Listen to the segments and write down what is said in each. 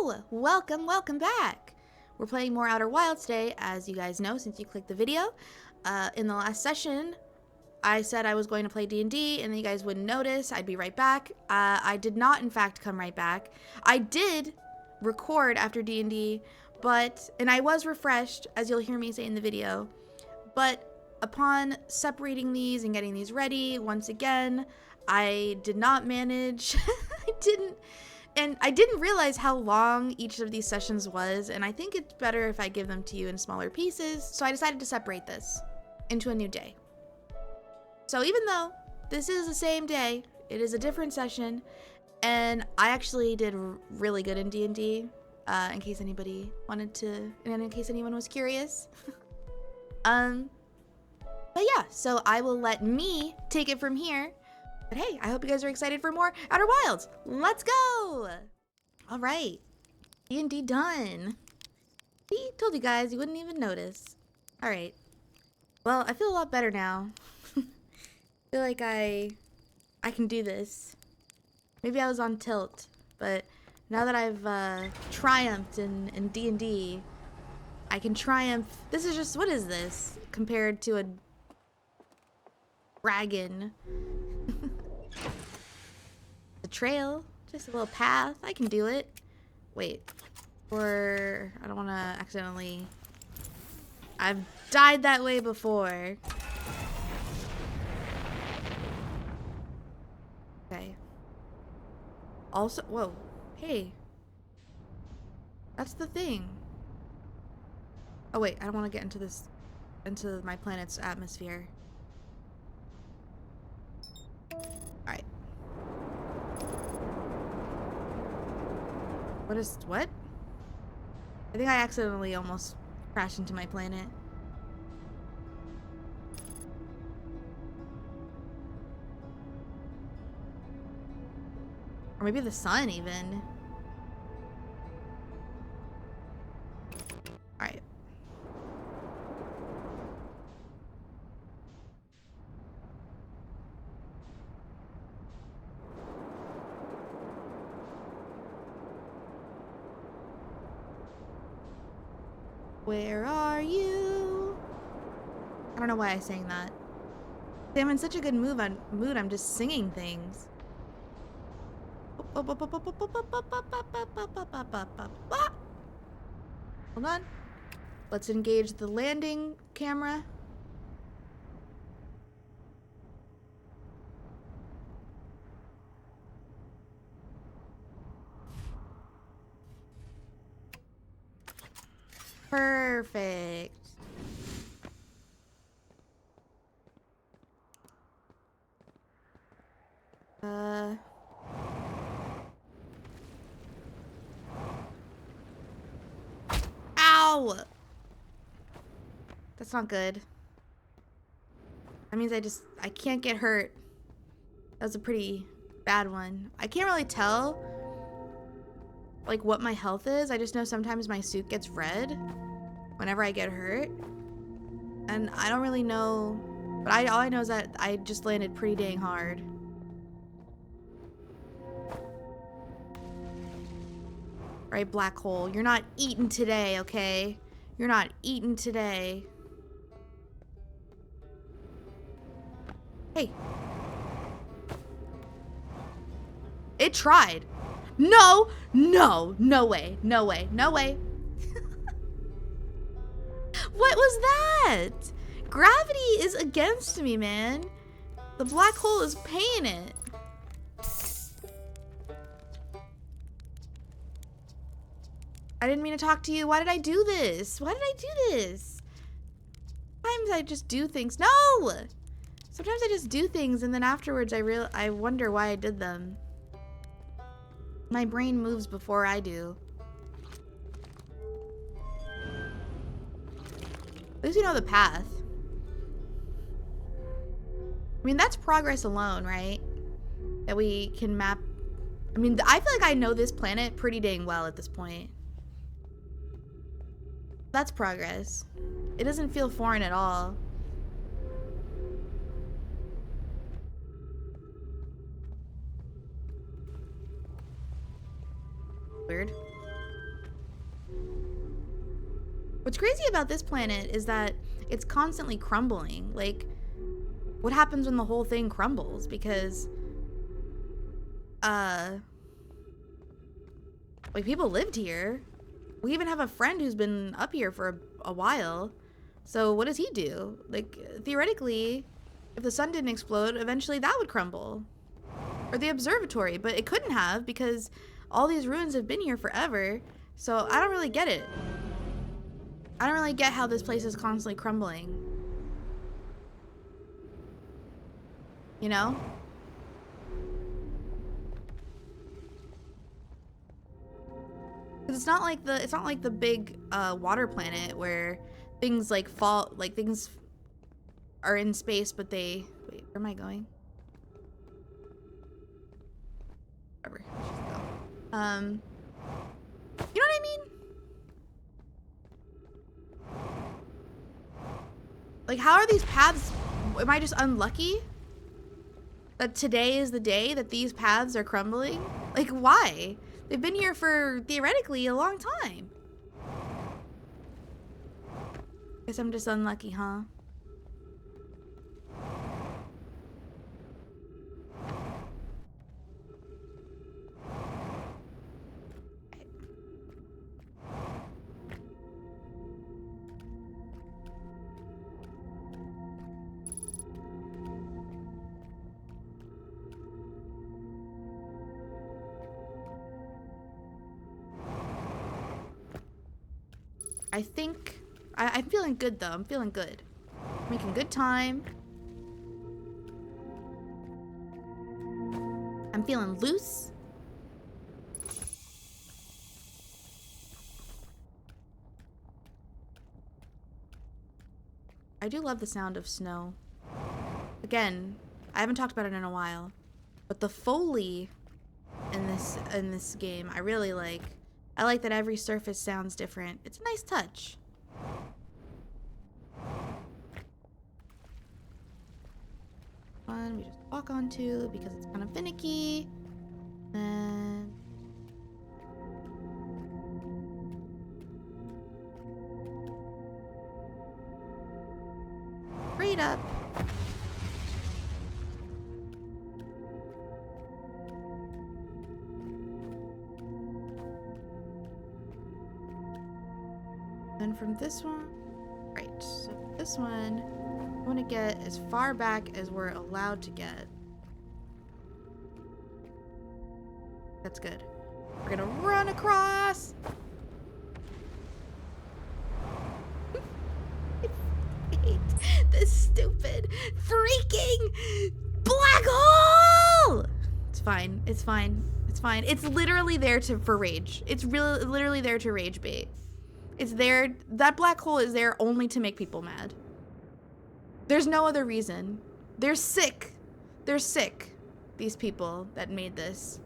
Hello! Welcome back! We're playing more Outer Wilds today, as you guys know since you clicked the video. In the last session, I said I was going to play D&D, and then you guys wouldn't notice. I'd be right back. I did not, in fact, come right back. I did record after D&D, and I was refreshed, as you'll hear me say in the video, but upon separating these and getting these ready, once again, I did not manage. I didn't realize how long each of these sessions was, and I think it's better if I give them to you in smaller pieces, so I decided to separate this into a new day. So even though this is the same day, it is a different session, and I actually did really good in D&D, in case anybody wanted to, and in case anyone was curious. But yeah, so I will let me take it from here. But hey, I hope you guys are excited for more Outer Wilds. Let's go! All right, D&D done. See, told you guys, you wouldn't even notice. All right, well, I feel a lot better now. I feel like I can do this. Maybe I was on tilt, but now that I've triumphed in D&D, I can triumph. This is just, what is this compared to a dragon? The trail, just a little path. I can do it. Wait, or I don't want to accidentally. I've died that way before. Okay. Also, whoa, hey, that's the thing. Oh wait, I don't want to get into my planet's atmosphere. Alright. What? I think I accidentally almost crashed into my planet. Or maybe the sun even. Alright. Where are you? I don't know why I sang that. See, I'm in such a good mood, I'm just singing things. Hold on. Let's engage the landing camera. Perfect. Ow! That's not good. That means I can't get hurt. That was a pretty bad one. I can't really tell like what my health is. I just know sometimes my suit gets red whenever I get hurt. And I don't really know, but all I know is that I just landed pretty dang hard. Right, black hole. You're not eating today, okay? You're not eating today. Hey. It tried. No way. What was that? Gravity is against me, man. The black hole is paying it. I didn't mean to talk to you. Why did I do this? Sometimes I just do things. No! Sometimes I just do things and then afterwards I wonder why I did them. My brain moves before I do. At least we know the path. I mean, that's progress alone, right? That we can map. I mean, I feel like I know this planet pretty dang well at this point. That's progress. It doesn't feel foreign at all. Weird. What's crazy about this planet is that it's constantly crumbling. Like, what happens when the whole thing crumbles? Because, like, people lived here. We even have a friend who's been up here for a while. So what does he do? Like, theoretically, if the sun didn't explode, eventually that would crumble. Or the observatory, but it couldn't have because all these ruins have been here forever. So I don't really get it. I don't really get how this place is constantly crumbling. You know? Because it's not like the big water planet where things like fall, like things are in space, but they wait. Where am I going? Whatever. Let's just go. You know what I mean? Like, how are these paths? Am I just unlucky that today is the day that these paths are crumbling? Like, why? They've been here for, theoretically, a long time. Guess I'm just unlucky, huh? I think I'm feeling good though. I'm feeling good. Making good time. I'm feeling loose. I do love the sound of snow. Again, I haven't talked about it in a while, but the Foley in this game, I really like. I like that every surface sounds different. It's a nice touch. One we just walk onto because it's kind of finicky. And straight up. And from this one, right, so this one, I want to get as far back as we're allowed to get. That's good. We're gonna run across. I hate this stupid freaking black hole. It's fine. It's fine. It's fine. It's literally there for rage. It's really literally there to rage bait. It's there. That black hole is there only to make people mad. There's no other reason. They're sick. They're sick. These people that made this.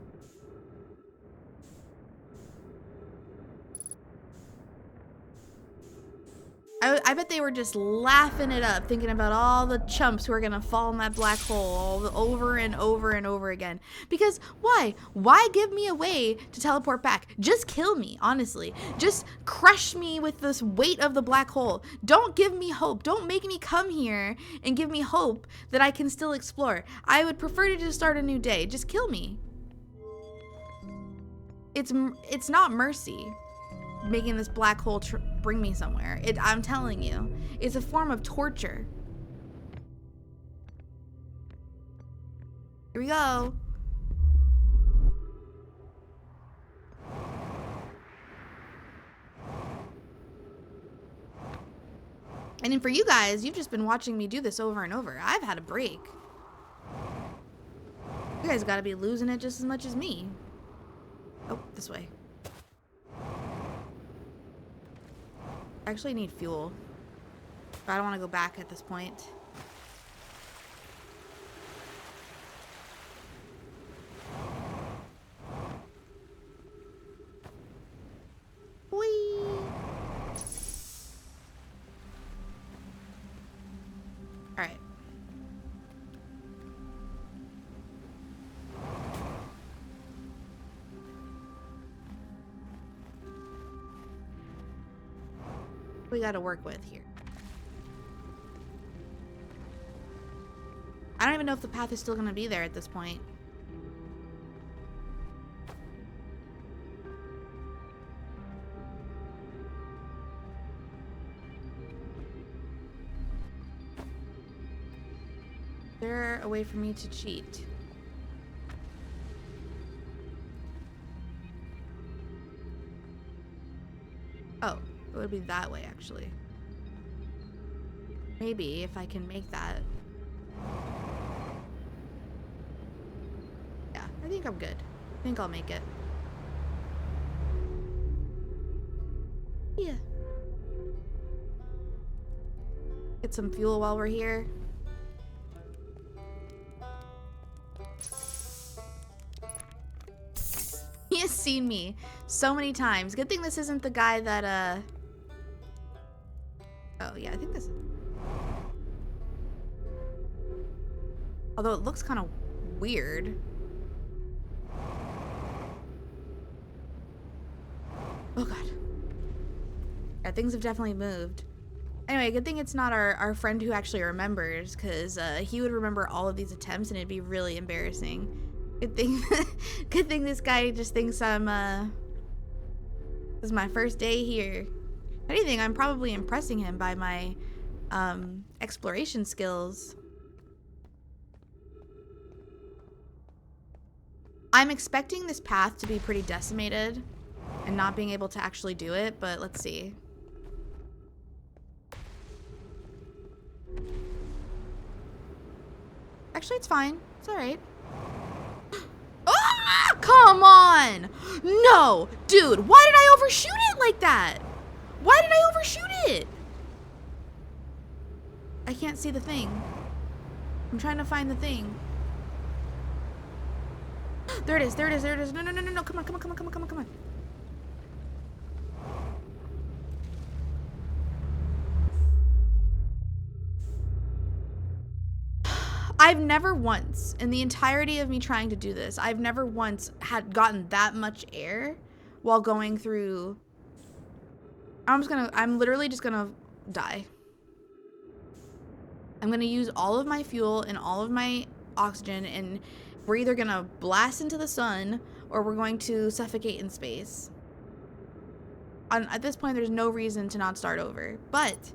I bet they were just laughing it up, thinking about all the chumps who are gonna fall in that black hole over and over and over again. Because why? Why give me a way to teleport back? Just kill me, honestly. Just crush me with this weight of the black hole. Don't give me hope. Don't make me come here and give me hope that I can still explore. I would prefer to just start a new day. Just kill me. It's not mercy. Making this black hole bring me somewhere. I'm telling you, it's a form of torture. Here we go. And then for you guys, you've just been watching me do this over and over. I've had a break. You guys gotta be losing it just as much as me. Oh, this way. I actually need fuel, but I don't want to go back at this point. Whee! All right. we got to work with here? I don't even know if the path is still going to be there at this point. Is there a way for me to cheat? Oh, it would be that way, actually. Maybe, if I can make that. Yeah, I think I'm good. I think I'll make it. Yeah. Get some fuel while we're here. He has seen me so many times. Good thing this isn't the guy that, Oh, yeah, I think this is... Although it looks kind of weird. Oh, God. Yeah, things have definitely moved. Anyway, good thing it's not our friend who actually remembers, because he would remember all of these attempts and it'd be really embarrassing. Good thing, good thing this guy just thinks I'm, this is my first day here. If anything, I'm probably impressing him by my, exploration skills. I'm expecting this path to be pretty decimated and not being able to actually do it, but let's see. Actually, it's fine. It's all right. Ah, come on! No! Dude, why did I overshoot it like that? Why did I overshoot it? I can't see the thing. I'm trying to find the thing. There it is, there it is, there it is. No, no, no, no, no. Come on, come on, come on, come on, come on, come on. I've never once, in the entirety of me trying to do this, I've never once had gotten that much air while going through. I'm literally just gonna die. I'm gonna use all of my fuel and all of my oxygen, and we're either gonna blast into the sun or we're going to suffocate in space. At this point, there's no reason to not start over. But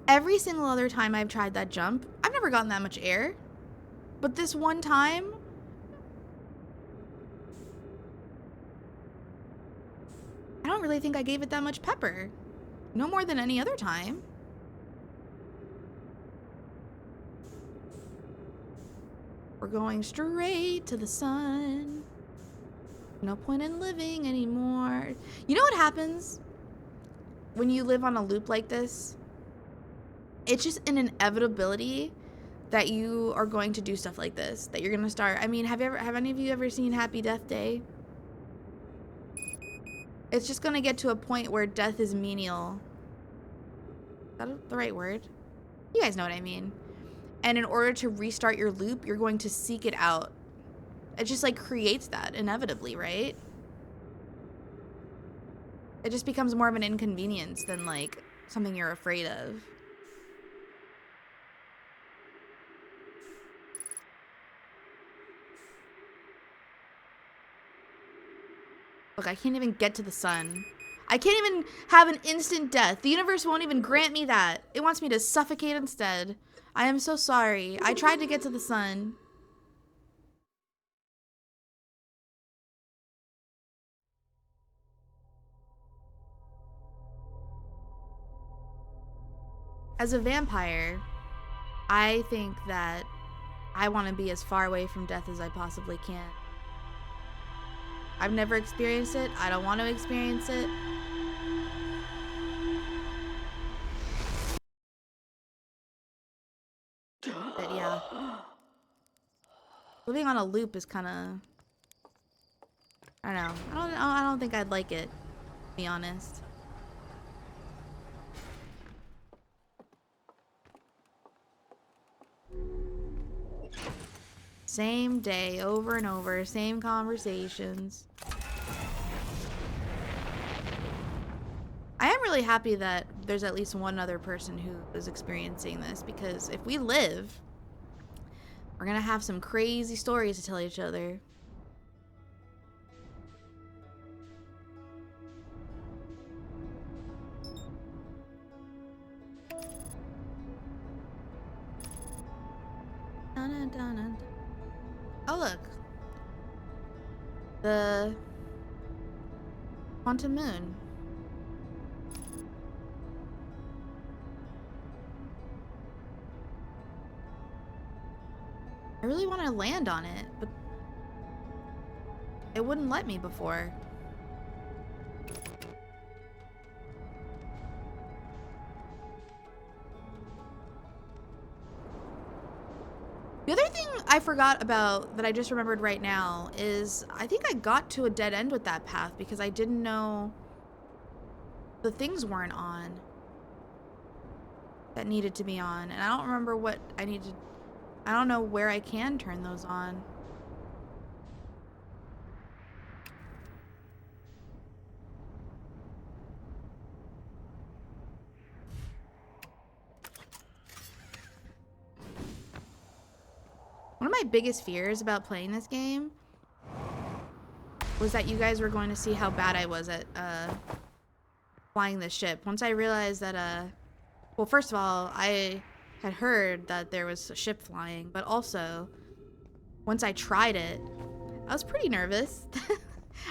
every single other time I've tried that jump, I've never gotten that much air. But this one time, I don't really think I gave it that much pepper. No more than any other time. We're going straight to the sun. No point in living anymore. You know what happens when you live on a loop like this? It's just an inevitability that you are going to do stuff like this. That you're gonna start. I mean, have any of you ever seen Happy Death Day? It's just gonna get to a point where death is menial. Is that the right word? You guys know what I mean. And in order to restart your loop, you're going to seek it out. It just like creates that inevitably, right? It just becomes more of an inconvenience than like something you're afraid of. Look, I can't even get to the sun. I can't even have an instant death. The universe won't even grant me that. It wants me to suffocate instead. I am so sorry. I tried to get to the sun. As a vampire, I think that I want to be as far away from death as I possibly can. I've never experienced it. I don't want to experience it. But yeah. Living on a loop is kind of, I don't know. I don't think I'd like it, to be honest. Same day over and over, same conversations. I am really really happy that there's at least one other person who is experiencing this, because if we live, we're gonna have some crazy stories to tell each other. Oh, look. The Quantum Moon. I really want to land on it, but it wouldn't let me before. The other thing I forgot about that I just remembered right now is I think I got to a dead end with that path because I didn't know the things weren't on that needed to be on. And I don't remember what I needed. I don't know where I can turn those on. One of my biggest fears about playing this game was that you guys were going to see how bad I was at flying the ship. Once I realized that, well, first of all, I had heard that there was a ship flying, but also, once I tried it, I was pretty nervous.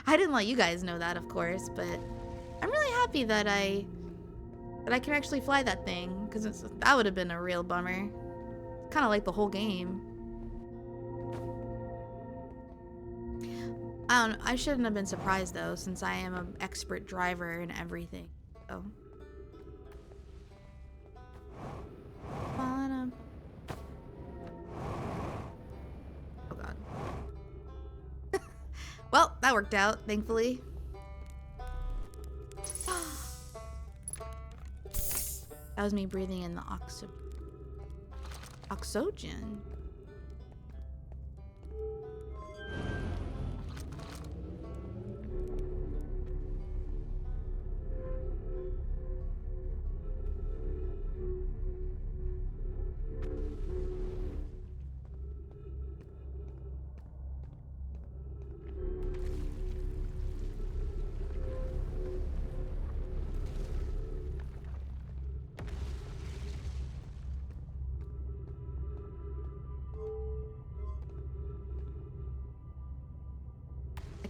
I didn't let you guys know that, of course, but I'm really happy that I can actually fly that thing, because that would have been a real bummer. Kind of like the whole game. I shouldn't have been surprised though, since I am an expert driver and everything. So. Oh god. Well, that worked out, thankfully. That was me breathing in the oxygen.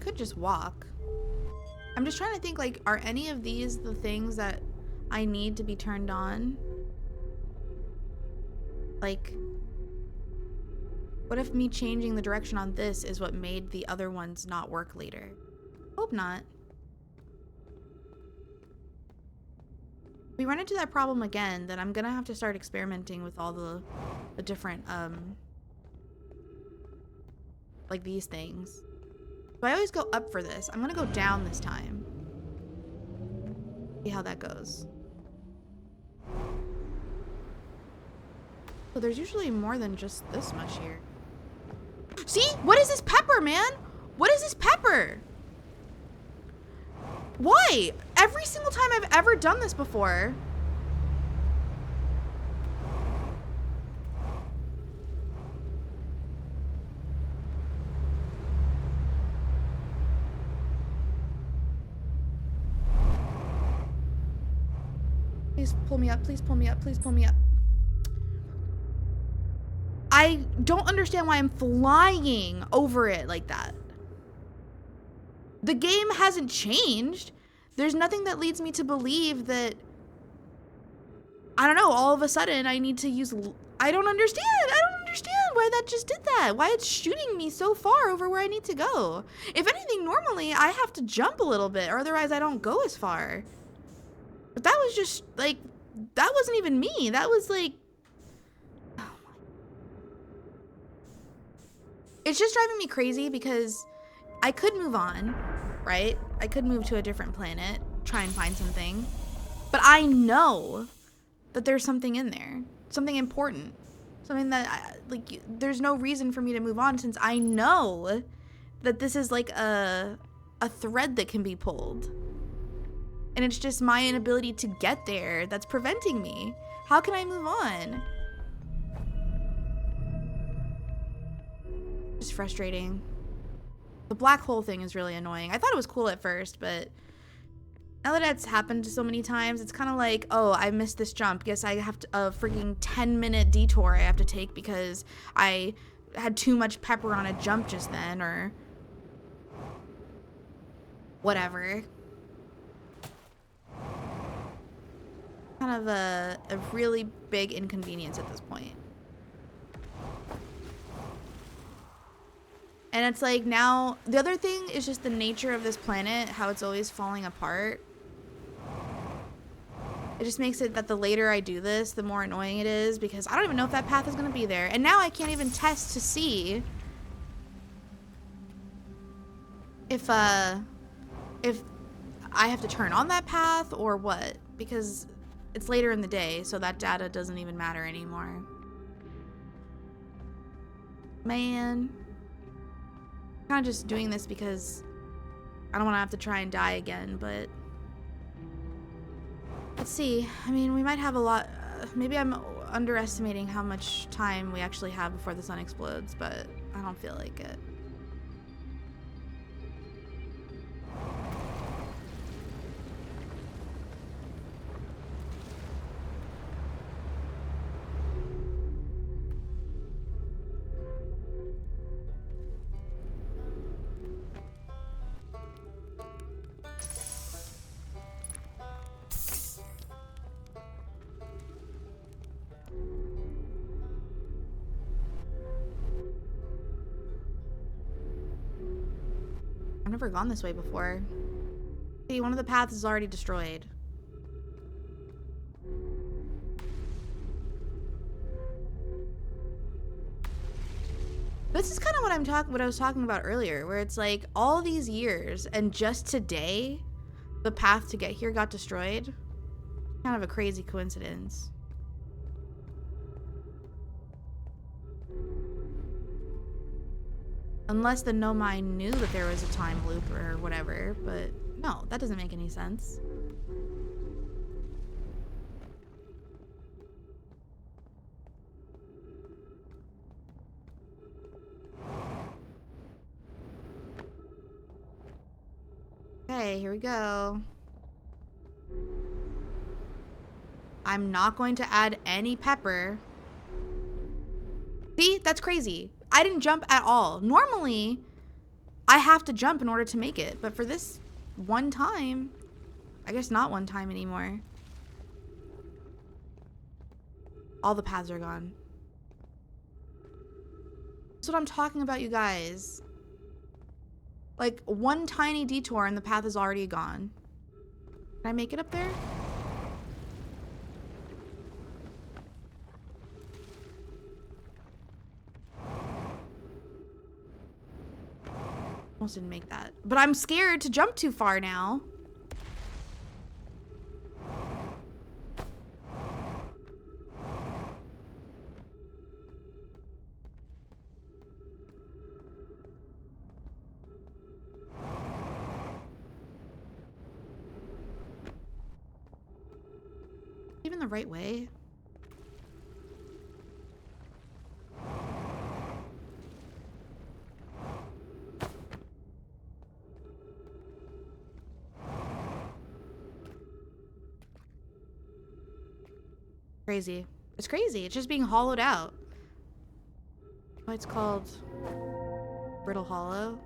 Could just walk. I'm just trying to think, like, are any of these the things that I need to be turned on? Like, what if me changing the direction on this is what made the other ones not work later? Hope not. If we run into that problem again, then I'm gonna have to start experimenting with all the different like these things. So I always go up for this. I'm gonna go down this time. See how that goes. So there's usually more than just this much here. See? What is this pepper, man? What is this pepper? Why? Every single time I've ever done this before. Please pull me up, please pull me up, please pull me up. I don't understand why I'm flying over it like that. The game hasn't changed. There's nothing that leads me to believe that, I don't know, all of a sudden I need to use, I don't understand why that just did that. Why it's shooting me so far over where I need to go. If anything, normally I have to jump a little bit, or otherwise I don't go as far. But that was just, like, that wasn't even me. That was, like, oh my. It's just driving me crazy because I could move on, right? I could move to a different planet, try and find something. But I know that there's something in there, something important, something that, there's no reason for me to move on since I know that this is, like, a thread that can be pulled. And it's just my inability to get there that's preventing me. How can I move on? It's frustrating. The black hole thing is really annoying. I thought it was cool at first, but now that it's happened so many times, it's kind of like, oh, I missed this jump. Guess I have to, a freaking 10-minute detour I have to take because I had too much pepper on a jump just then, or whatever. Kind of a really big inconvenience at this point. And it's like now, the other thing is just the nature of this planet, how it's always falling apart. It just makes it that the later I do this, the more annoying it is, because I don't even know if that path is going to be there. And now I can't even test to see if I have to turn on that path or what, because it's later in the day, so that data doesn't even matter anymore. Man. I'm kind of just doing this because I don't want to have to try and die again, but let's see. I mean, we might have a lot. Maybe I'm underestimating how much time we actually have before the sun explodes, but I don't feel like it. I've never gone this way before. See, one of the paths is already destroyed. This is kind of what I was talking about earlier, where it's like all these years and just today, the path to get here got destroyed. Kind of a crazy coincidence. Unless the Nomai knew that there was a time loop or whatever, but no, that doesn't make any sense. Okay, here we go. I'm not going to add any pepper. See, that's crazy. I didn't jump at all. Normally, I have to jump in order to make it, but for this one time, I guess not one time anymore. All the paths are gone. That's what I'm talking about, you guys. Like, one tiny detour and the path is already gone. Can I make it up there? Almost didn't make that. But I'm scared to jump too far now. Even the right way? Crazy. It's crazy. It's just being hollowed out. Oh, it's called Brittle Hollow.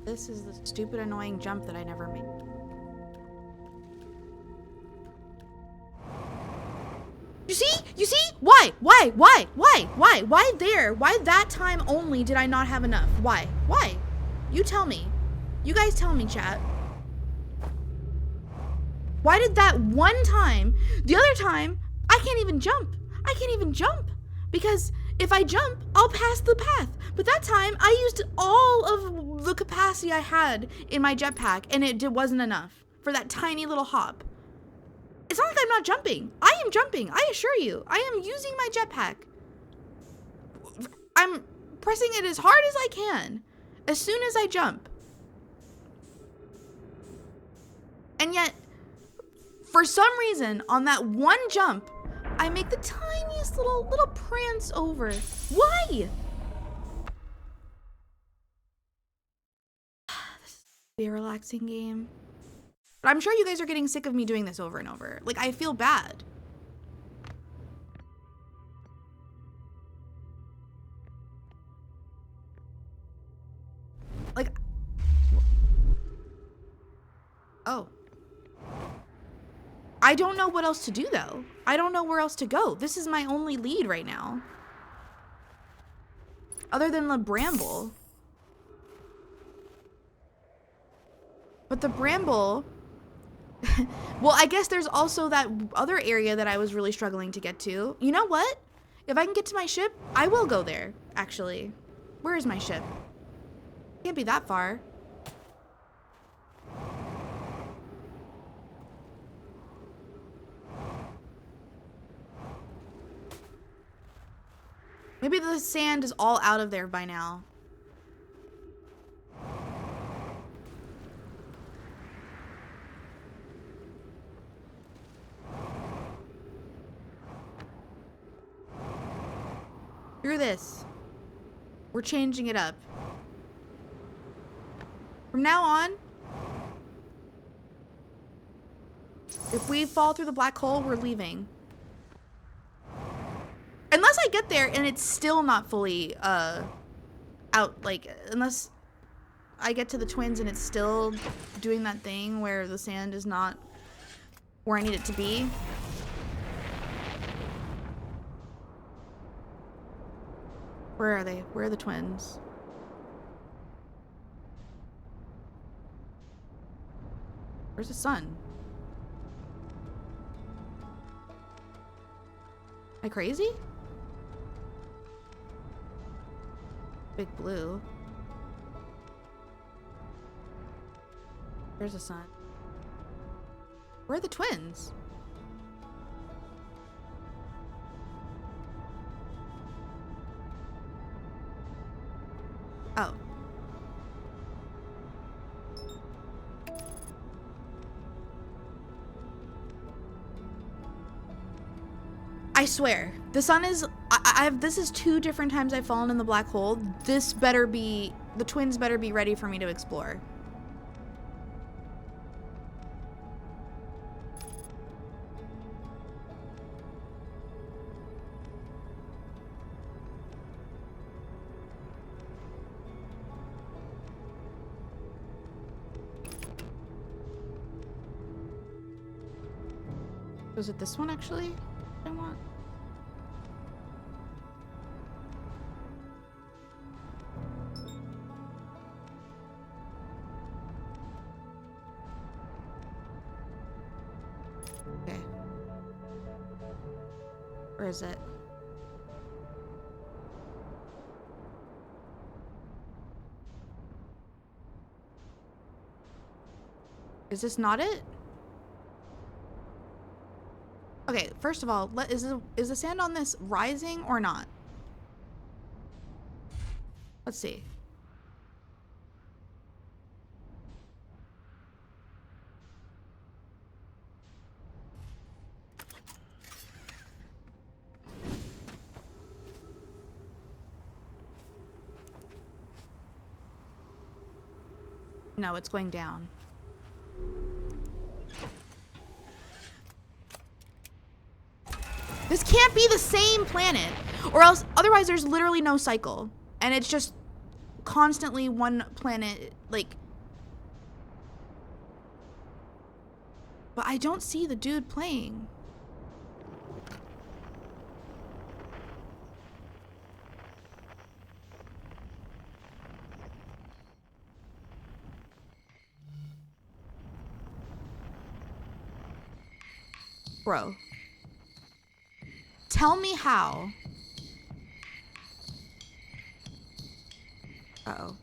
This is the stupid, annoying jump that I never made. You see? You see? Why? Why? Why? Why? Why? Why there? Why that time only did I not have enough? Why? Why? You tell me. You guys tell me, chat. Why did that one time, the other time, I can't even jump. I can't even jump. Because if I jump, I'll pass the path. But that time, I used all of the capacity I had in my jetpack, and it wasn't enough for that tiny little hop. It's not like I'm not jumping. I am jumping, I assure you. I am using my jetpack. I'm pressing it as hard as I can, as soon as I jump. And yet, for some reason, on that one jump, I make the tiniest little prance over. Why? This is a relaxing game. But I'm sure you guys are getting sick of me doing this over and over. Like, I feel bad. Like, oh. I don't know what else to do, though. I don't know where else to go. This is my only lead right now. Other than the bramble. But the bramble... well, I guess there's also that other area that I was really struggling to get to. You know what? If I can get to my ship, I will go there, actually. Where is my ship? Can't be that far. Maybe the sand is all out of there by now. Screw this. We're changing it up. From now on, if we fall through the black hole, we're leaving. Unless I get there and it's still not fully out, like, unless I get to the twins and it's still doing that thing where the sand is not where I need it to be. Where are they? Where are the twins? Where's the sun? Am I crazy? Big blue. There's the sun. Where are the twins? Oh. I swear, the sun is, this is 2 different times I've fallen in the black hole. This better be, the twins better be ready for me to explore. Was it this one actually I want? Okay. Where is it? Is this not it? Okay, first of all, is the sand on this rising or not? Let's see. No, it's going down. This can't be the same planet, or else otherwise there's literally no cycle, and it's just constantly one planet, like... But I don't see the dude playing. Bro. Tell me how. Uh-oh.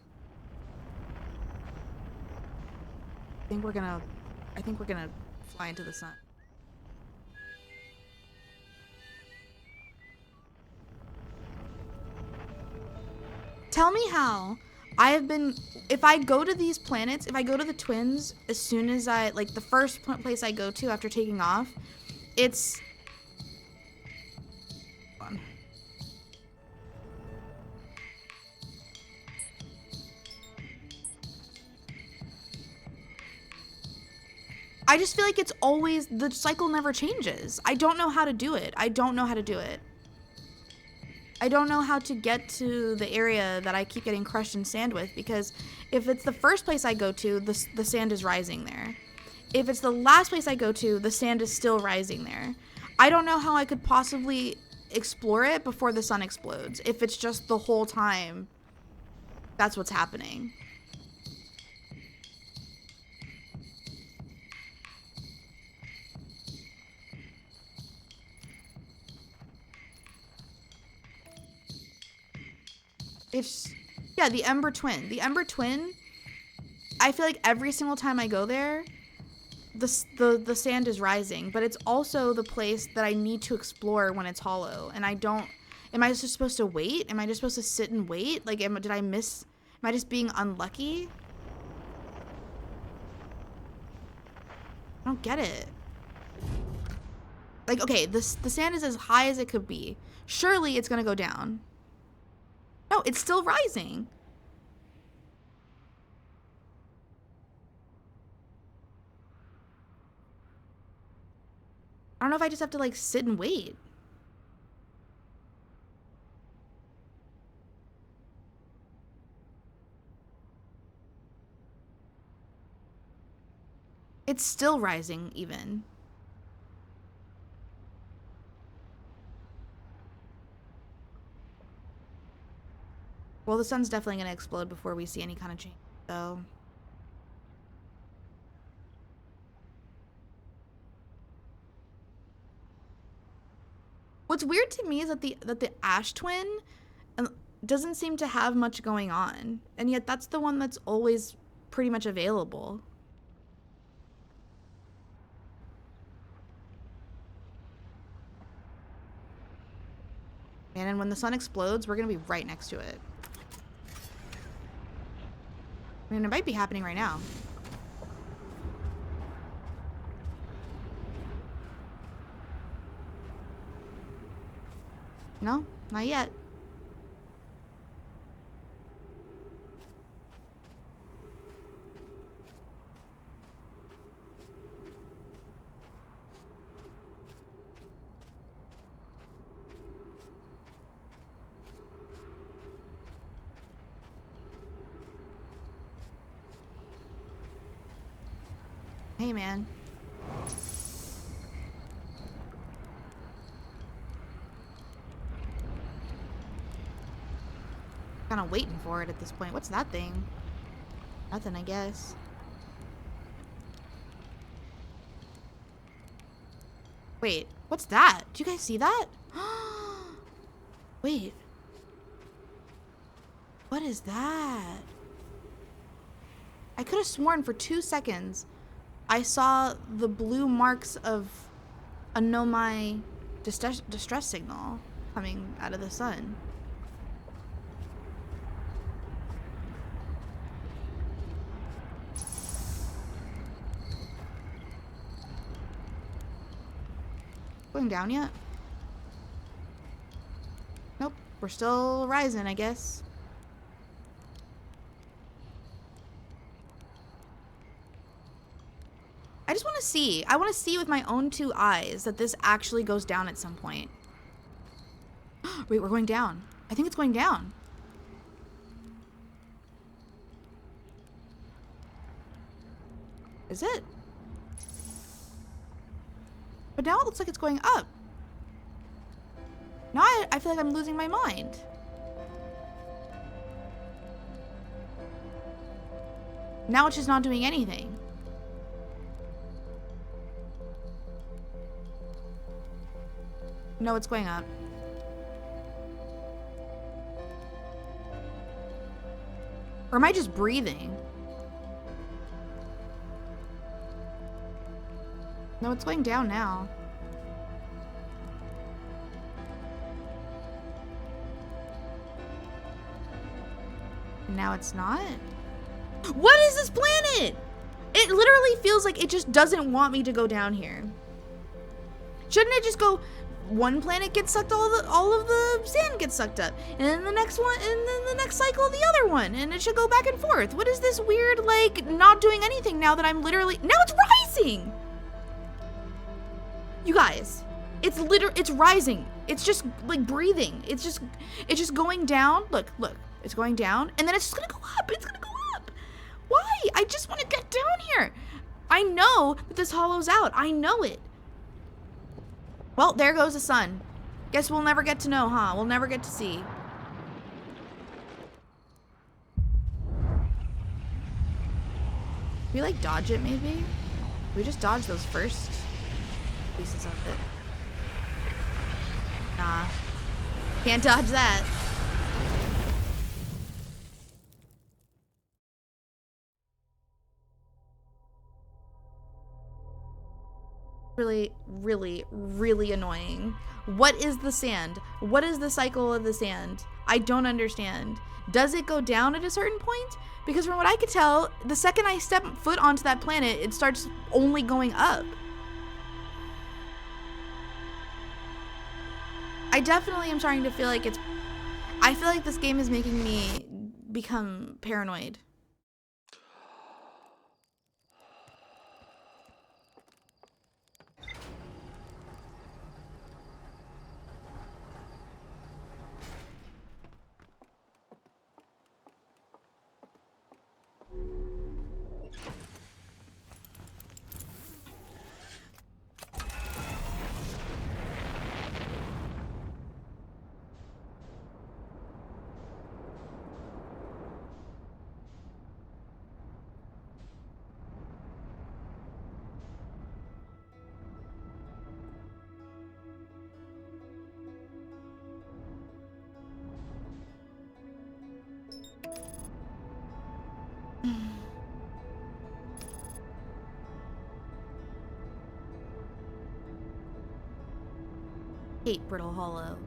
I think we're gonna fly into the sun. Tell me how I have been, if I go to these planets, if I go to the twins, as soon as I, like, the first place I go to after taking off, it's... Hold on. I just feel like it's always, the cycle never changes. I don't know how to do it. I don't know how to do it. I don't know how to get to the area that I keep getting crushed in sand with, because if it's the first place I go to, the sand is rising there. If it's the last place I go to, the sand is still rising there. I don't know how I could possibly explore it before the sun explodes, if it's just the whole time that's what's happening. It's, yeah, the Ember Twin. The Ember Twin, I feel like every single time I go there, the sand is rising, but it's also the place that I need to explore when it's hollow, and I don't, am I just supposed to wait? Am I just supposed to sit and wait? Like, am I just being unlucky? I don't get it. Like, okay, the sand is as high as it could be. Surely it's gonna go down. No, it's still rising. I don't know if I just have to, like, sit and wait. It's still rising, even. Well, the sun's definitely going to explode before we see any kind of change, so... What's weird to me is that the Ash Twin doesn't seem to have much going on, and yet that's the one that's always pretty much available. And when the sun explodes, we're going to be right next to it. I mean, it might be happening right now. No, not yet. Hey, man. Kind of waiting for it at this point. What's that thing? Nothing, I guess. Wait, what's that? Do you guys see that? Wait. What is that? I could have sworn for 2 seconds I saw the blue marks of a Nomai distress signal coming out of the sun. Going down yet? Nope, we're still rising, I guess. I just want to see. I want to see with my own 2 eyes that this actually goes down at some point. Wait, we're going down. I think it's going down. Is it? But now it looks like it's going up. Now I feel like I'm losing my mind. Now it's just not doing anything. No, it's going up. Or am I just breathing? No, it's going down now. Now it's not? What is this planet? It literally feels like it just doesn't want me to go down here. Shouldn't it just go, one planet gets sucked, all of the sand gets sucked up, and then the next one, and then the next cycle the other one, and it should go back and forth. What is this weird, like, not doing anything now that I'm literally, now it's rising! You guys, it's rising. It's just like breathing. It's just going down. Look, it's going down, and then it's just gonna go up. It's gonna go up. Why? I just want to get down here. I know that this hollows out. I know it. Well, there goes the sun. Guess we'll never get to know, huh? We'll never get to see. We like dodge it, maybe? We just dodge those first pieces of it. Nah. Can't dodge that. Really, really, really annoying. What is the sand? What is the cycle of the sand? I don't understand. Does it go down at a certain point? Because from what I could tell, the second I step foot onto that planet, it starts only going up. I definitely am starting to feel like I feel like this game is making me become paranoid. Hate Brittle Hollow.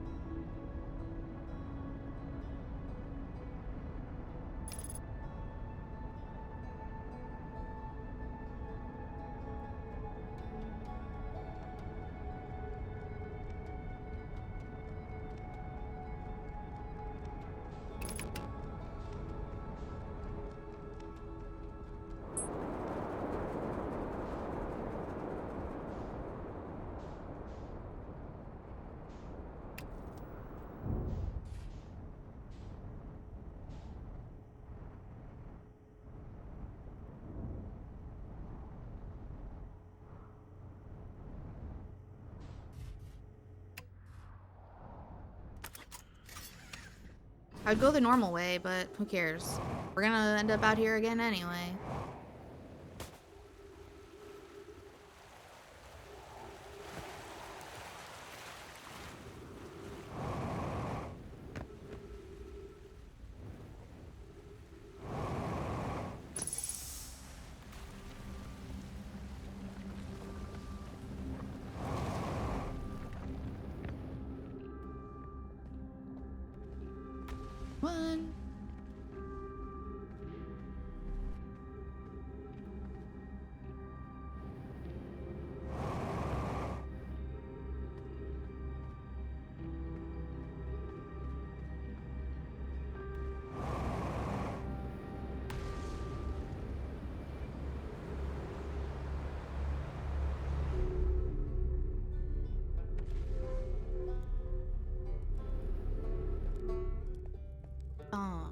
I'd go the normal way, but who cares? We're gonna end up out here again anyway. One. Oh.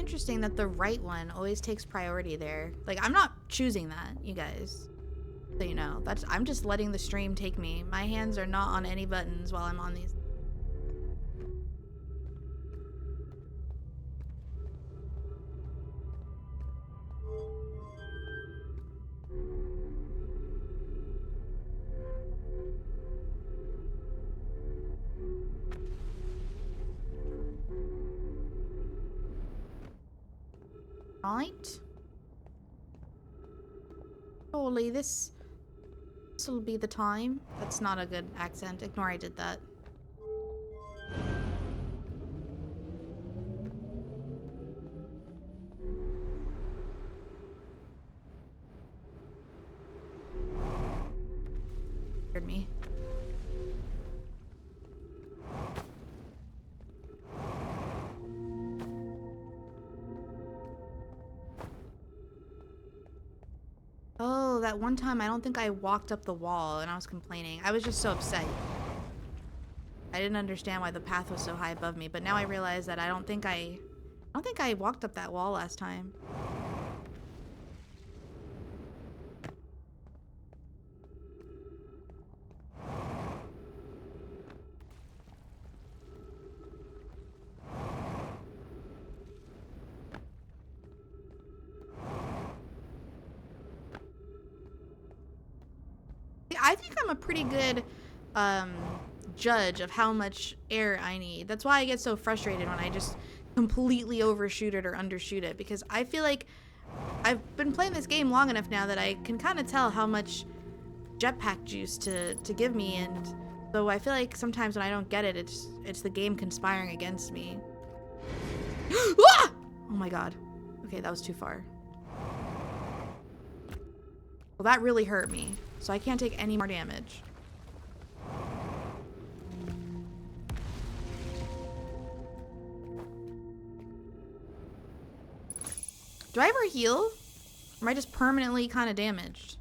interesting that the right one always takes priority there. Like, I'm not choosing that, you guys. So you know, I'm just letting the stream take me. My hands are not on any buttons while I'm on these. Right. Surely this will be the time. That's not a good accent. Ignore I did that. Scared me. Oh, that one time I don't think I walked up the wall and I was complaining. I was just so upset. I didn't understand why the path was so high above me, but now I realize that I don't think I walked up that wall last time. I think I'm a pretty good judge of how much air I need. That's why I get so frustrated when I just completely overshoot it or undershoot it, because I feel like I've been playing this game long enough now that I can kind of tell how much jetpack juice to give me, and so I feel like sometimes when I don't get it, it's the game conspiring against me. Ah! Oh my god. Okay, that was too far. Well, that really hurt me, so I can't take any more damage. Do I ever heal? Or am I just permanently kind of damaged?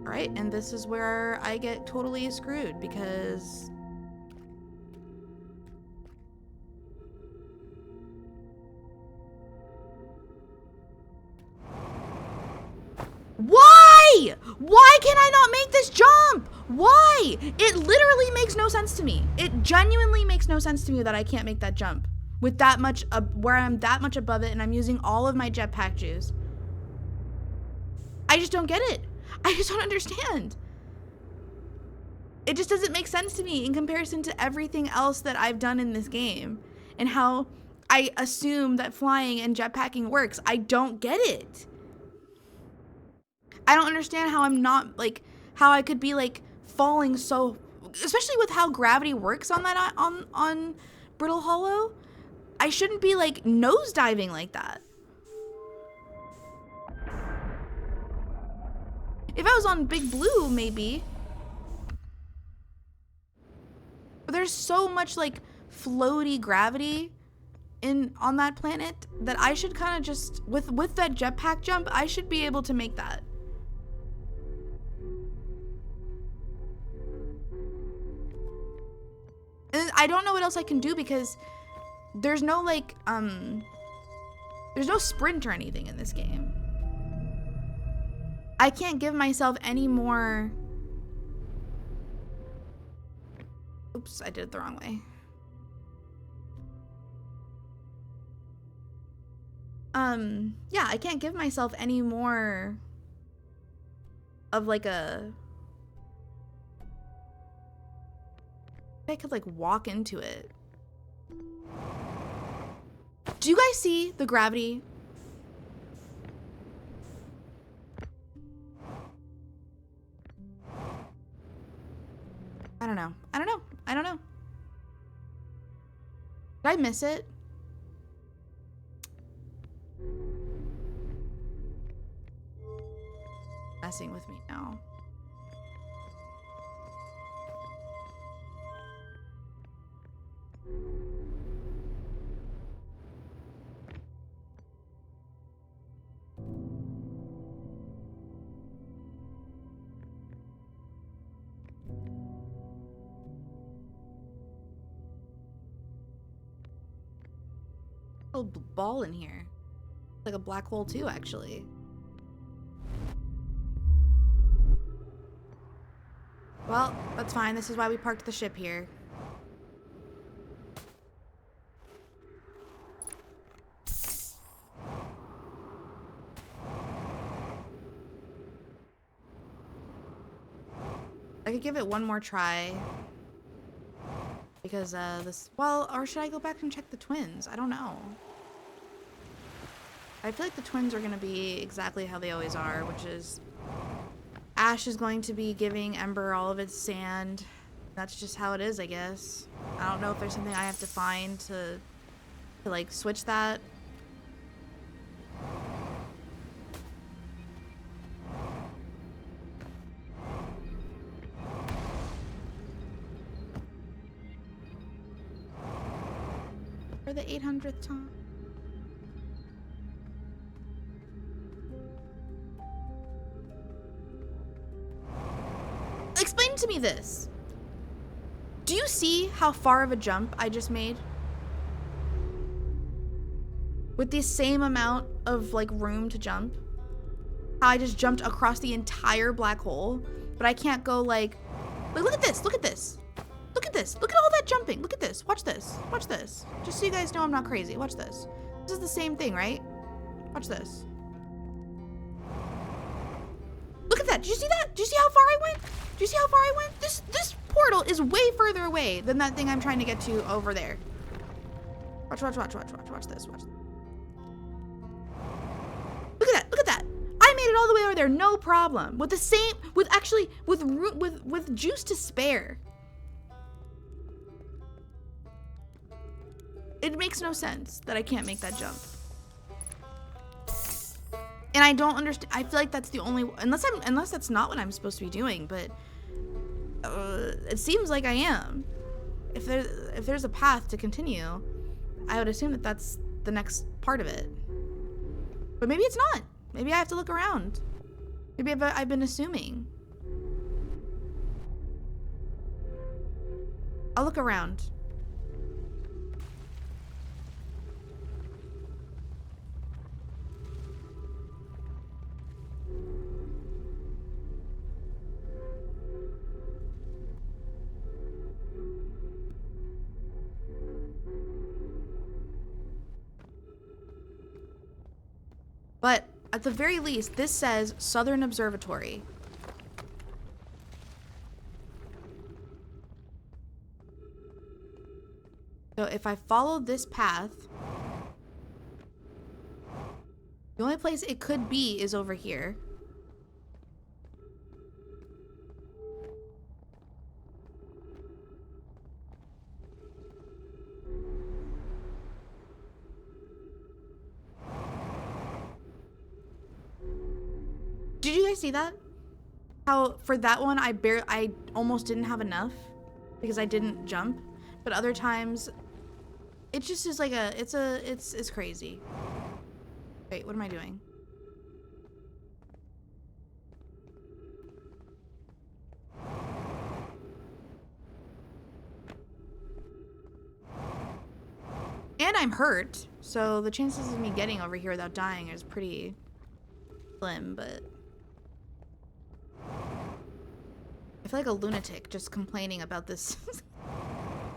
Right, and this is where I get totally screwed because why? Why can I not make this jump? Why? It literally makes no sense to me. It genuinely makes no sense to me that I can't make that jump with that much where I'm that much above it and I'm using all of my jetpack juice. I just don't get it. I just don't understand. It just doesn't make sense to me in comparison to everything else that I've done in this game and how I assume that flying and jetpacking works. I don't get it. I don't understand how I'm not, like, how I could be, like, falling so, especially with how gravity works on that, on Brittle Hollow. I shouldn't be, like, nosediving like that. If I was on Big Blue, maybe. But there's so much, like, floaty gravity on that planet that I should kind of just, with that jetpack jump, I should be able to make that. And I don't know what else I can do because there's no, like, there's no sprint or anything in this game. I can't give myself any more. Oops, I did it the wrong way. Yeah, I can't give myself any more of like I could like walk into it. Do you guys see the gravity? I don't know. I don't know. I don't know. Did I miss it? Messing with me now. A ball in here. It's like a black hole too, actually. Well, that's fine. This is why we parked the ship here. I could give it one more try. Because, well, or should I go back and check the twins? I don't know. I feel like the twins are going to be exactly how they always are, which is Ash is going to be giving Ember all of its sand. That's just how it is, I guess. I don't know if there's something I have to find to like, switch that. For the 800th time. Explain to me this. Do you see how far of a jump I just made? With the same amount of like room to jump. How I just jumped across the entire black hole, but I can't go like look at this, look at this. Look at this. Look at all that jumping. Look at this. Watch this. Watch this. Just so you guys know I'm not crazy. Watch this. This is the same thing, right? Watch this. Look at that. Did you see that? Did you see how far I went? Did you see how far I went? This portal is way further away than that thing I'm trying to get to over there. Watch this. Watch. Watch this. Look at that. Look at that. I made it all the way over there. No problem. With the same, with juice to spare. It makes no sense that I can't make that jump. And I don't understand. I feel like that's the only, unless that's not what I'm supposed to be doing, but it seems like I am. If there's a path to continue, I would assume that that's the next part of it. But maybe it's not. Maybe I have to look around. Maybe I've been assuming. I'll look around. But at the very least, this says Southern Observatory. So if I follow this path, the only place it could be is over here. Did you guys see that? How for that one I almost didn't have enough because I didn't jump, but other times it just is like it's crazy. Wait, what am I doing? And I'm hurt, so the chances of me getting over here without dying is pretty slim, but I feel like a lunatic just complaining about this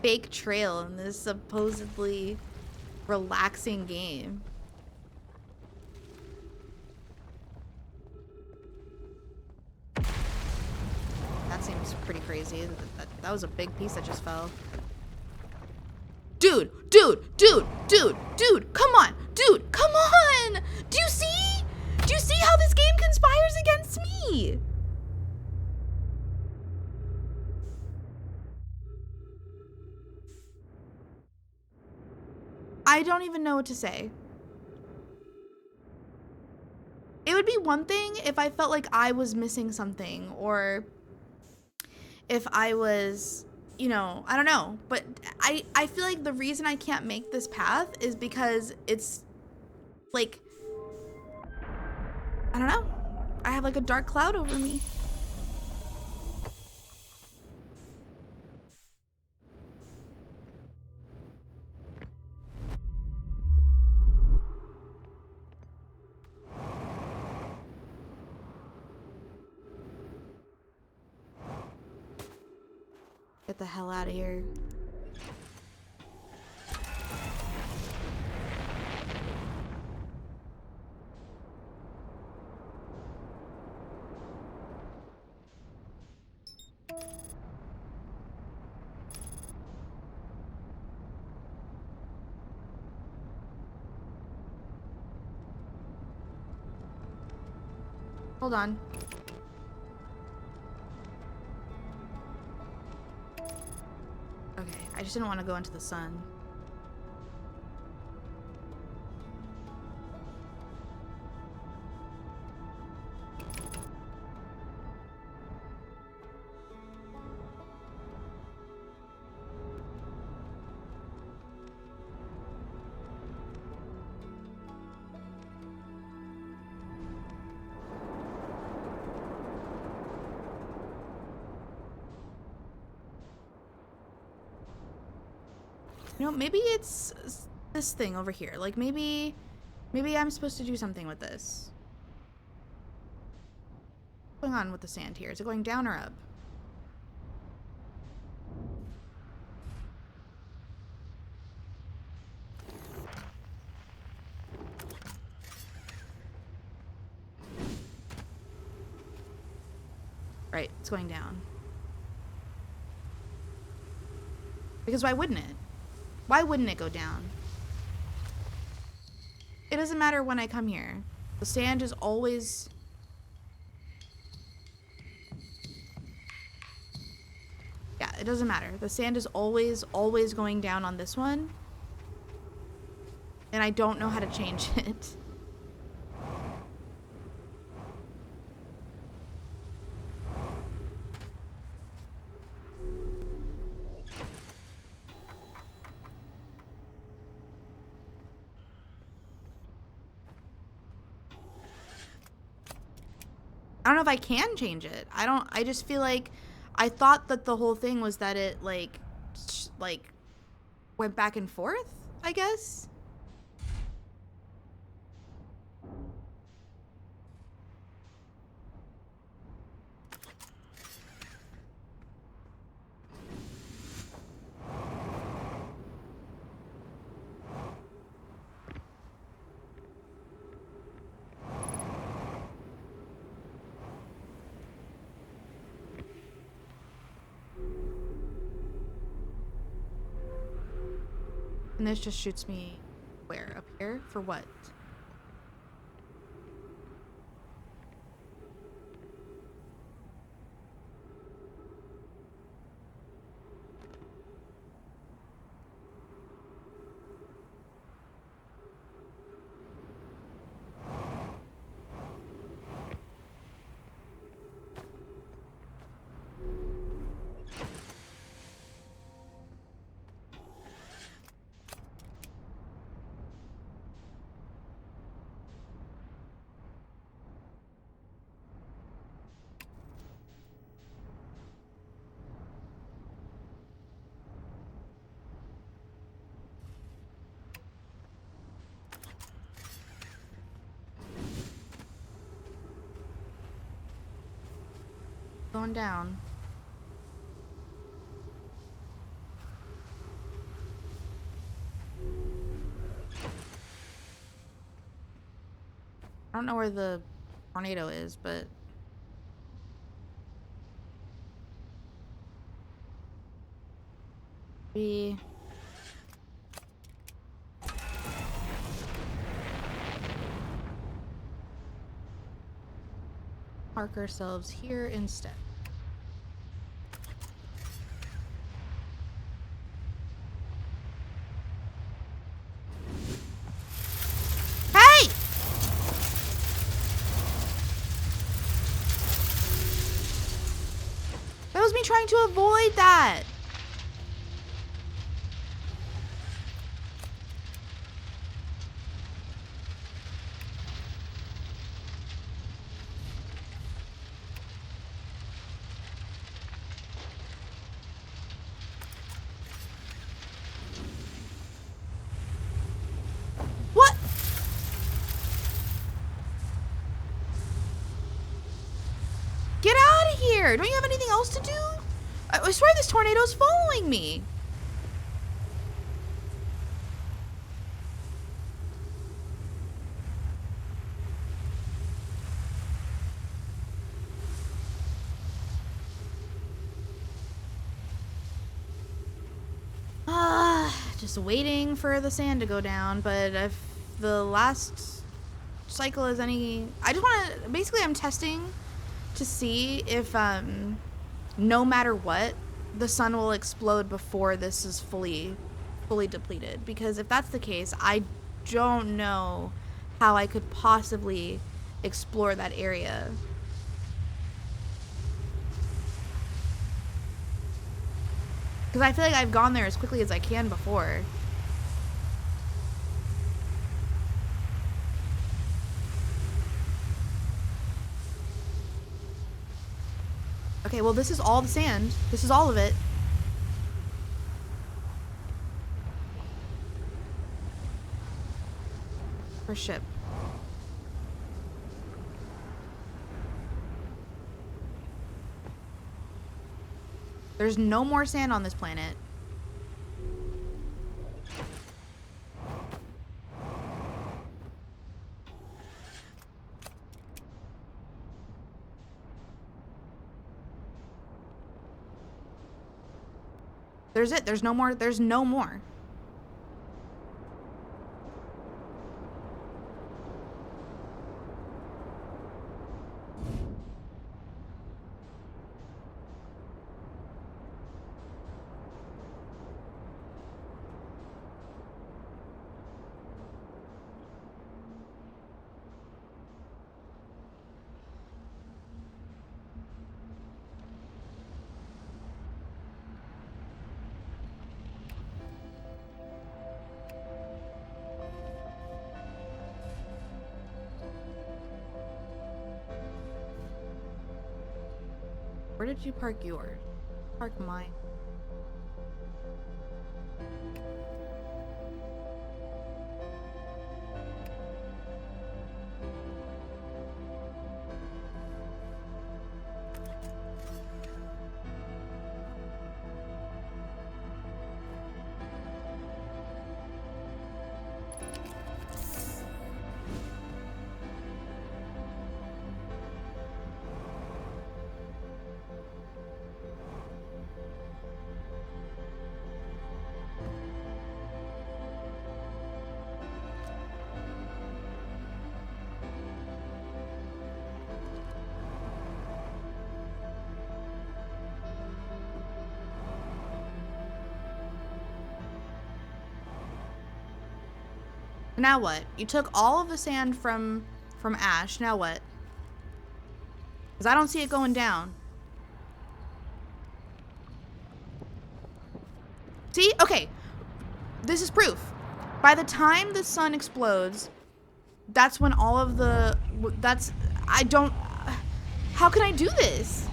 fake trail in this supposedly relaxing game. That seems pretty crazy. That was a big piece that just fell. Dude, come on. Dude, come on. Do you see? Do you see how this game conspires against me? I don't even know what to say. It would be one thing if I felt like I was missing something, or if I was, you know, I don't know. But I feel like the reason I can't make this path is because it's like, I don't know. I have like a dark cloud over me. Get the hell out of here. Hold on. Okay, I just didn't want to go into the sun. You know, maybe it's this thing over here. Like, maybe I'm supposed to do something with this. What's going on with the sand here? Is it going down or up? Right, it's going down. Because why wouldn't it? Why wouldn't it go down? It doesn't matter when I come here. The sand is always... Yeah, it doesn't matter. The sand is always going down on this one. And I don't know how to change it. I don't know if I can change it. I just feel like I thought that the whole thing was that it like went back and forth, I guess. And this just shoots me where? Up here? For what? Going down. I don't know where the tornado is, but we park ourselves here instead. trying to avoid that? What? Get out of here! Don't you have anything else to do? I swear this tornado's following me. Just waiting for the sand to go down, but if the last cycle is any... I just want to... Basically, I'm testing to see if, no matter what, the sun will explode before this is fully depleted. Because if that's the case, I don't know how I could possibly explore that area. Because I feel like I've gone there as quickly as I can before. Okay, well, this is all the sand. This is all of it. For ship. There's no more sand on this planet. There's it. There's no more. There's no more. Where did you park yours? Park mine. Now what? You took all of the sand from Ash. Now what? Because I don't see it going down. See? Okay. This is proof. By the time the sun explodes, that's when all of the... That's... I don't... How can I do this?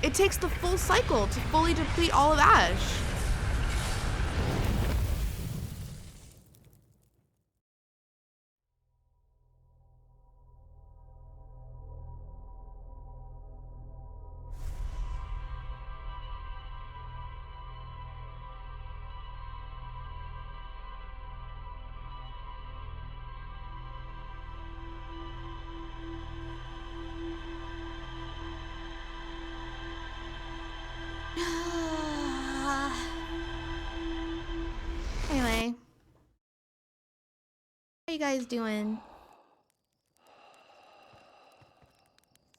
It takes the full cycle to fully deplete all of Ash. Anyway, how you guys doing?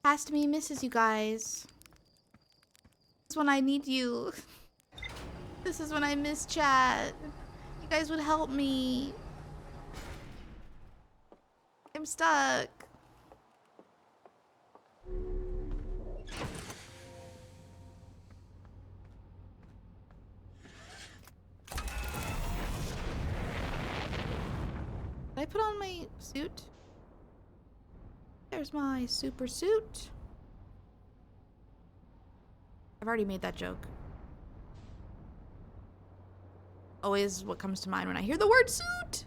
Past me misses you guys. This is when I need you. This is when I miss chat. You guys would help me. I'm stuck. I put on my suit? There's my super suit. I've already made that joke. Always what comes to mind when I hear the word suit.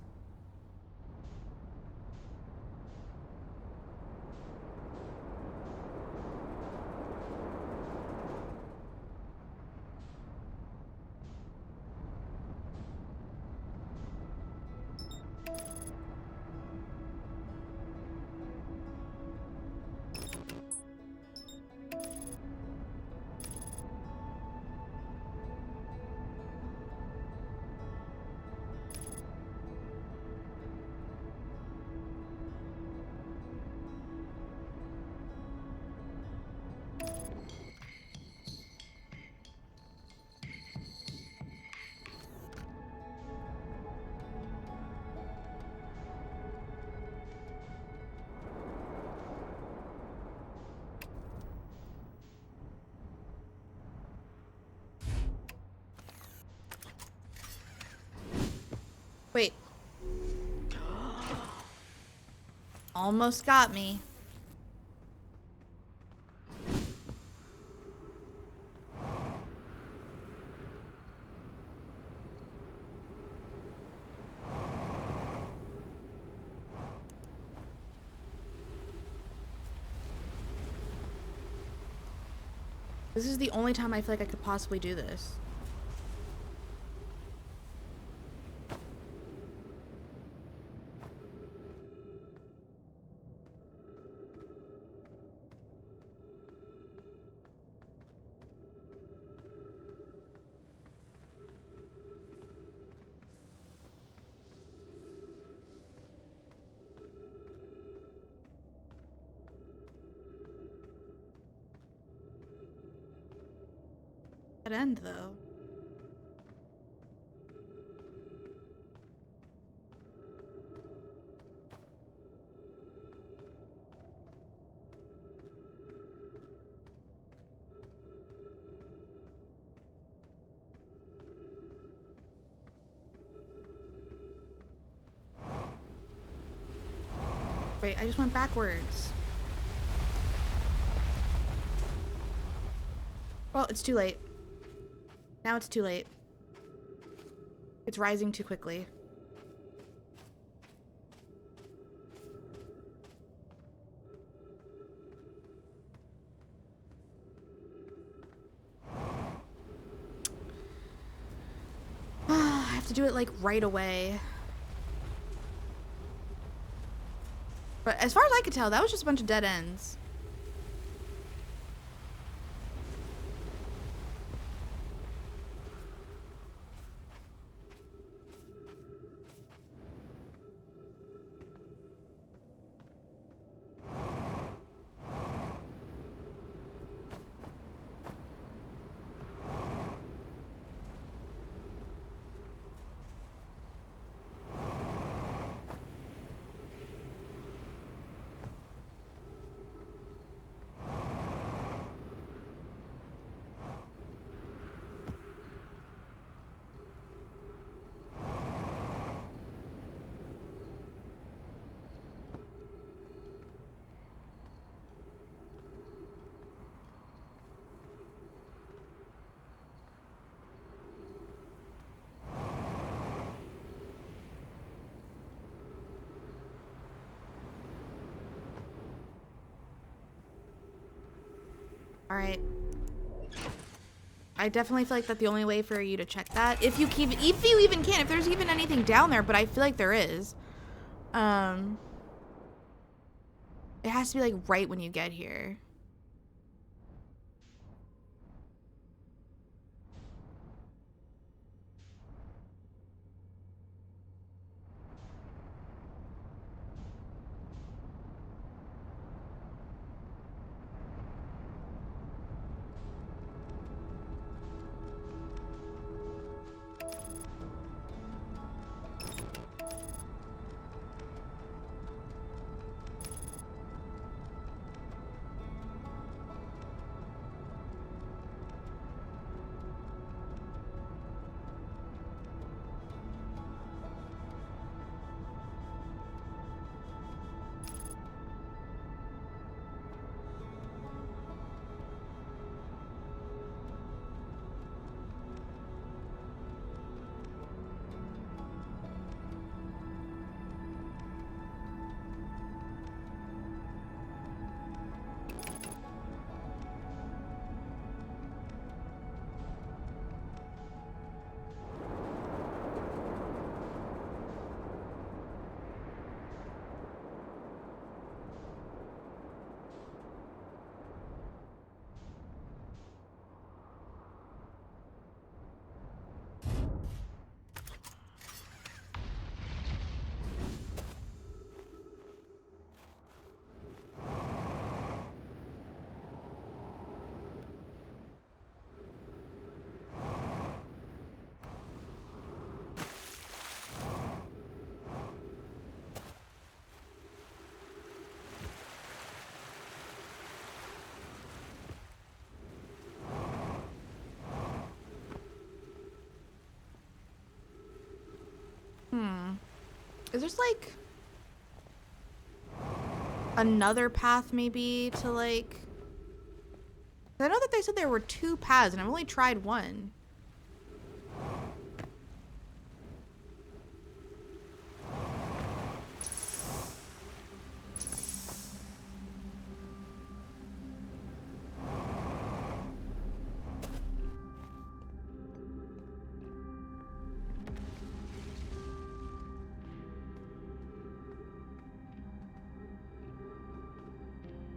Wait. Almost got me. This is the only time I feel like I could possibly do this. End though. Wait, I just went backwards. Well, it's too late. Now it's too late. It's rising too quickly. I have to do it like right away. But as far as I could tell, that was just a bunch of dead ends. All right. I definitely feel like that's the only way for you to check that. If you even can, if there's even anything down there, but I feel like there is. It has to be like right when you get here. Is there like another path maybe to like... I know that they said there were 2 paths and I've only tried one.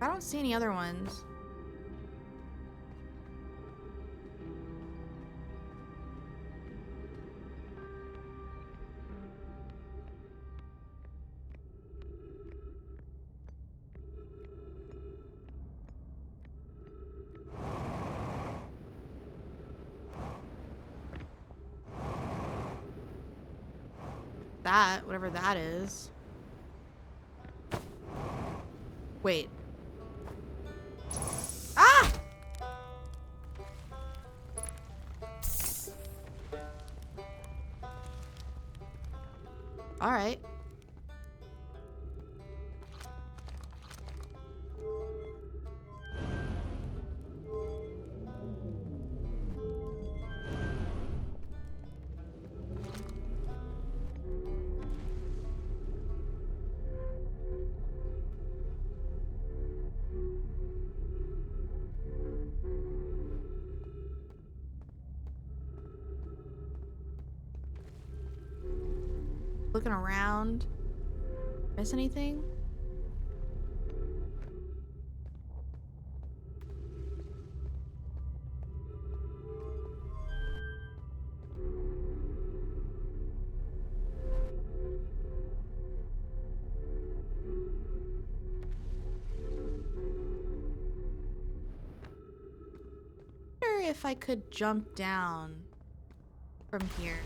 I don't see any other ones. That, whatever that is. Wait. Ah! All right. Looking around. Miss anything? I wonder if I could jump down from here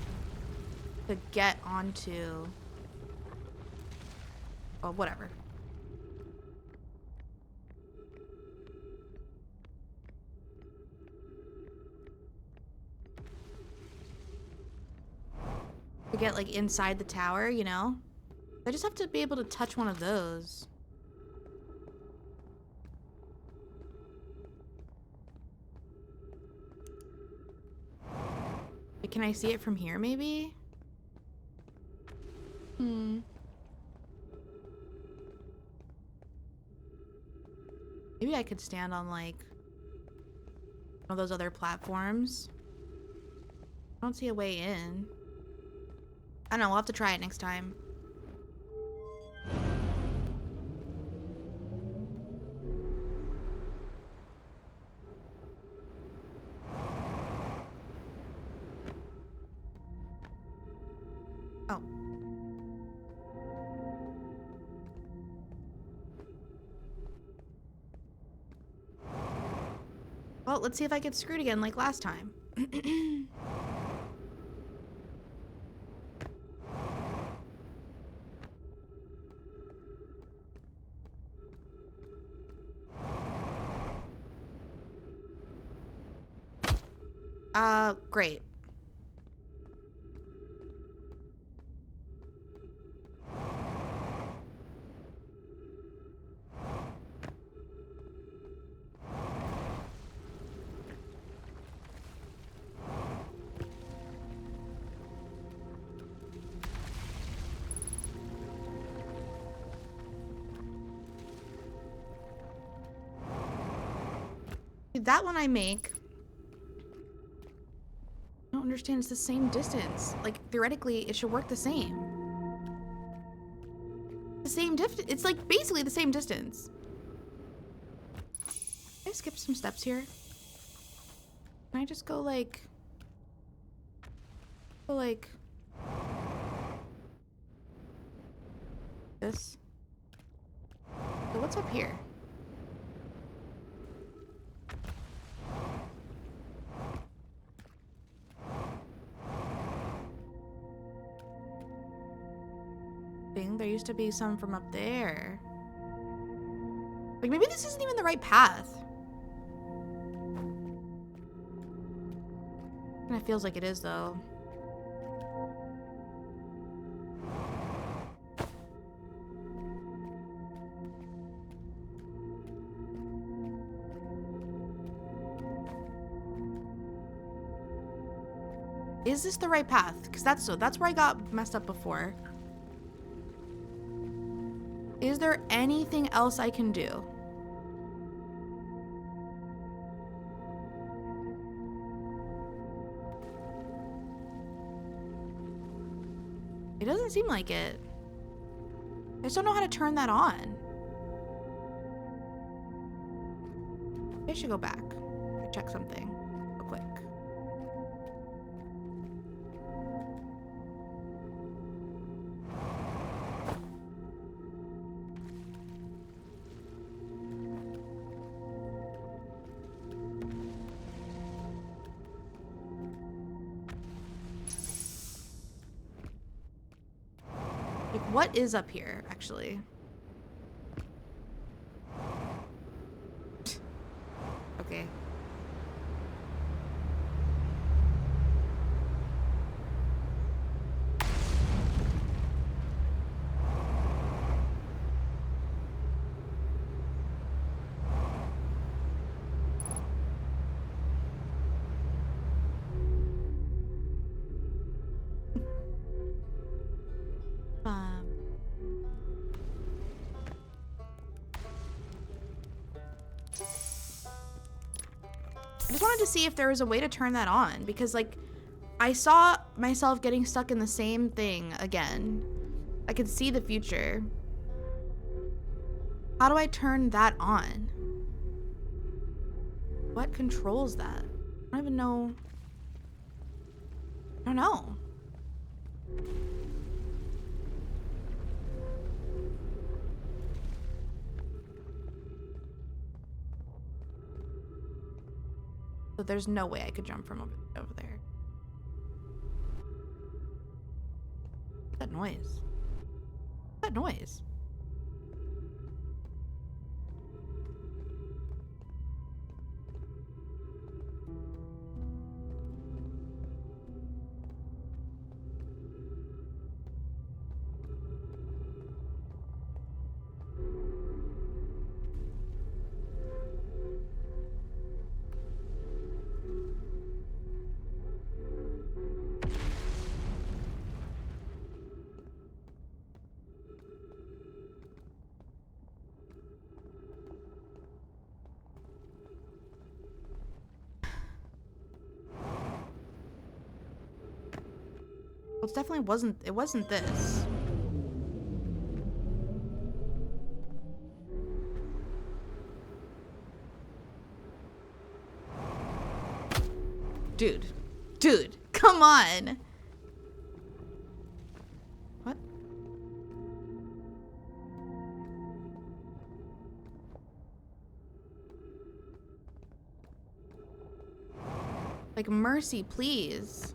to get onto... Well, whatever. To get like inside the tower, you know? I just have to be able to touch one of those. Wait, can I see it from here maybe? Maybe I could stand on like one of those other platforms. I don't see a way in. I don't know, we'll have to try it next time. Oh. Well, let's see if I get screwed again like last time. Great. That one I make. I don't understand, it's the same distance. Like, theoretically, it should work the same. The same it's like basically the same distance. Can I skip some steps here? Can I just go like... this? So what's up here? There used to be some from up there. Like, maybe this isn't even the right path. Kind of feels like it is, though. Is this the right path? Because that's where I got messed up before. Is there anything else I can do? It doesn't seem like it. I just don't know how to turn that on. I should go back and check something real quick. Like, what is up here, actually? Okay. I just wanted to see if there was a way to turn that on, because like I saw myself getting stuck in the same thing again. I could see the future. How do I turn that on? What controls that? I don't even know. I don't know. So there's no way I could jump from over there. What's that noise? What's that noise? It definitely wasn't, it wasn't this. Dude, come on. What? Like, mercy, please.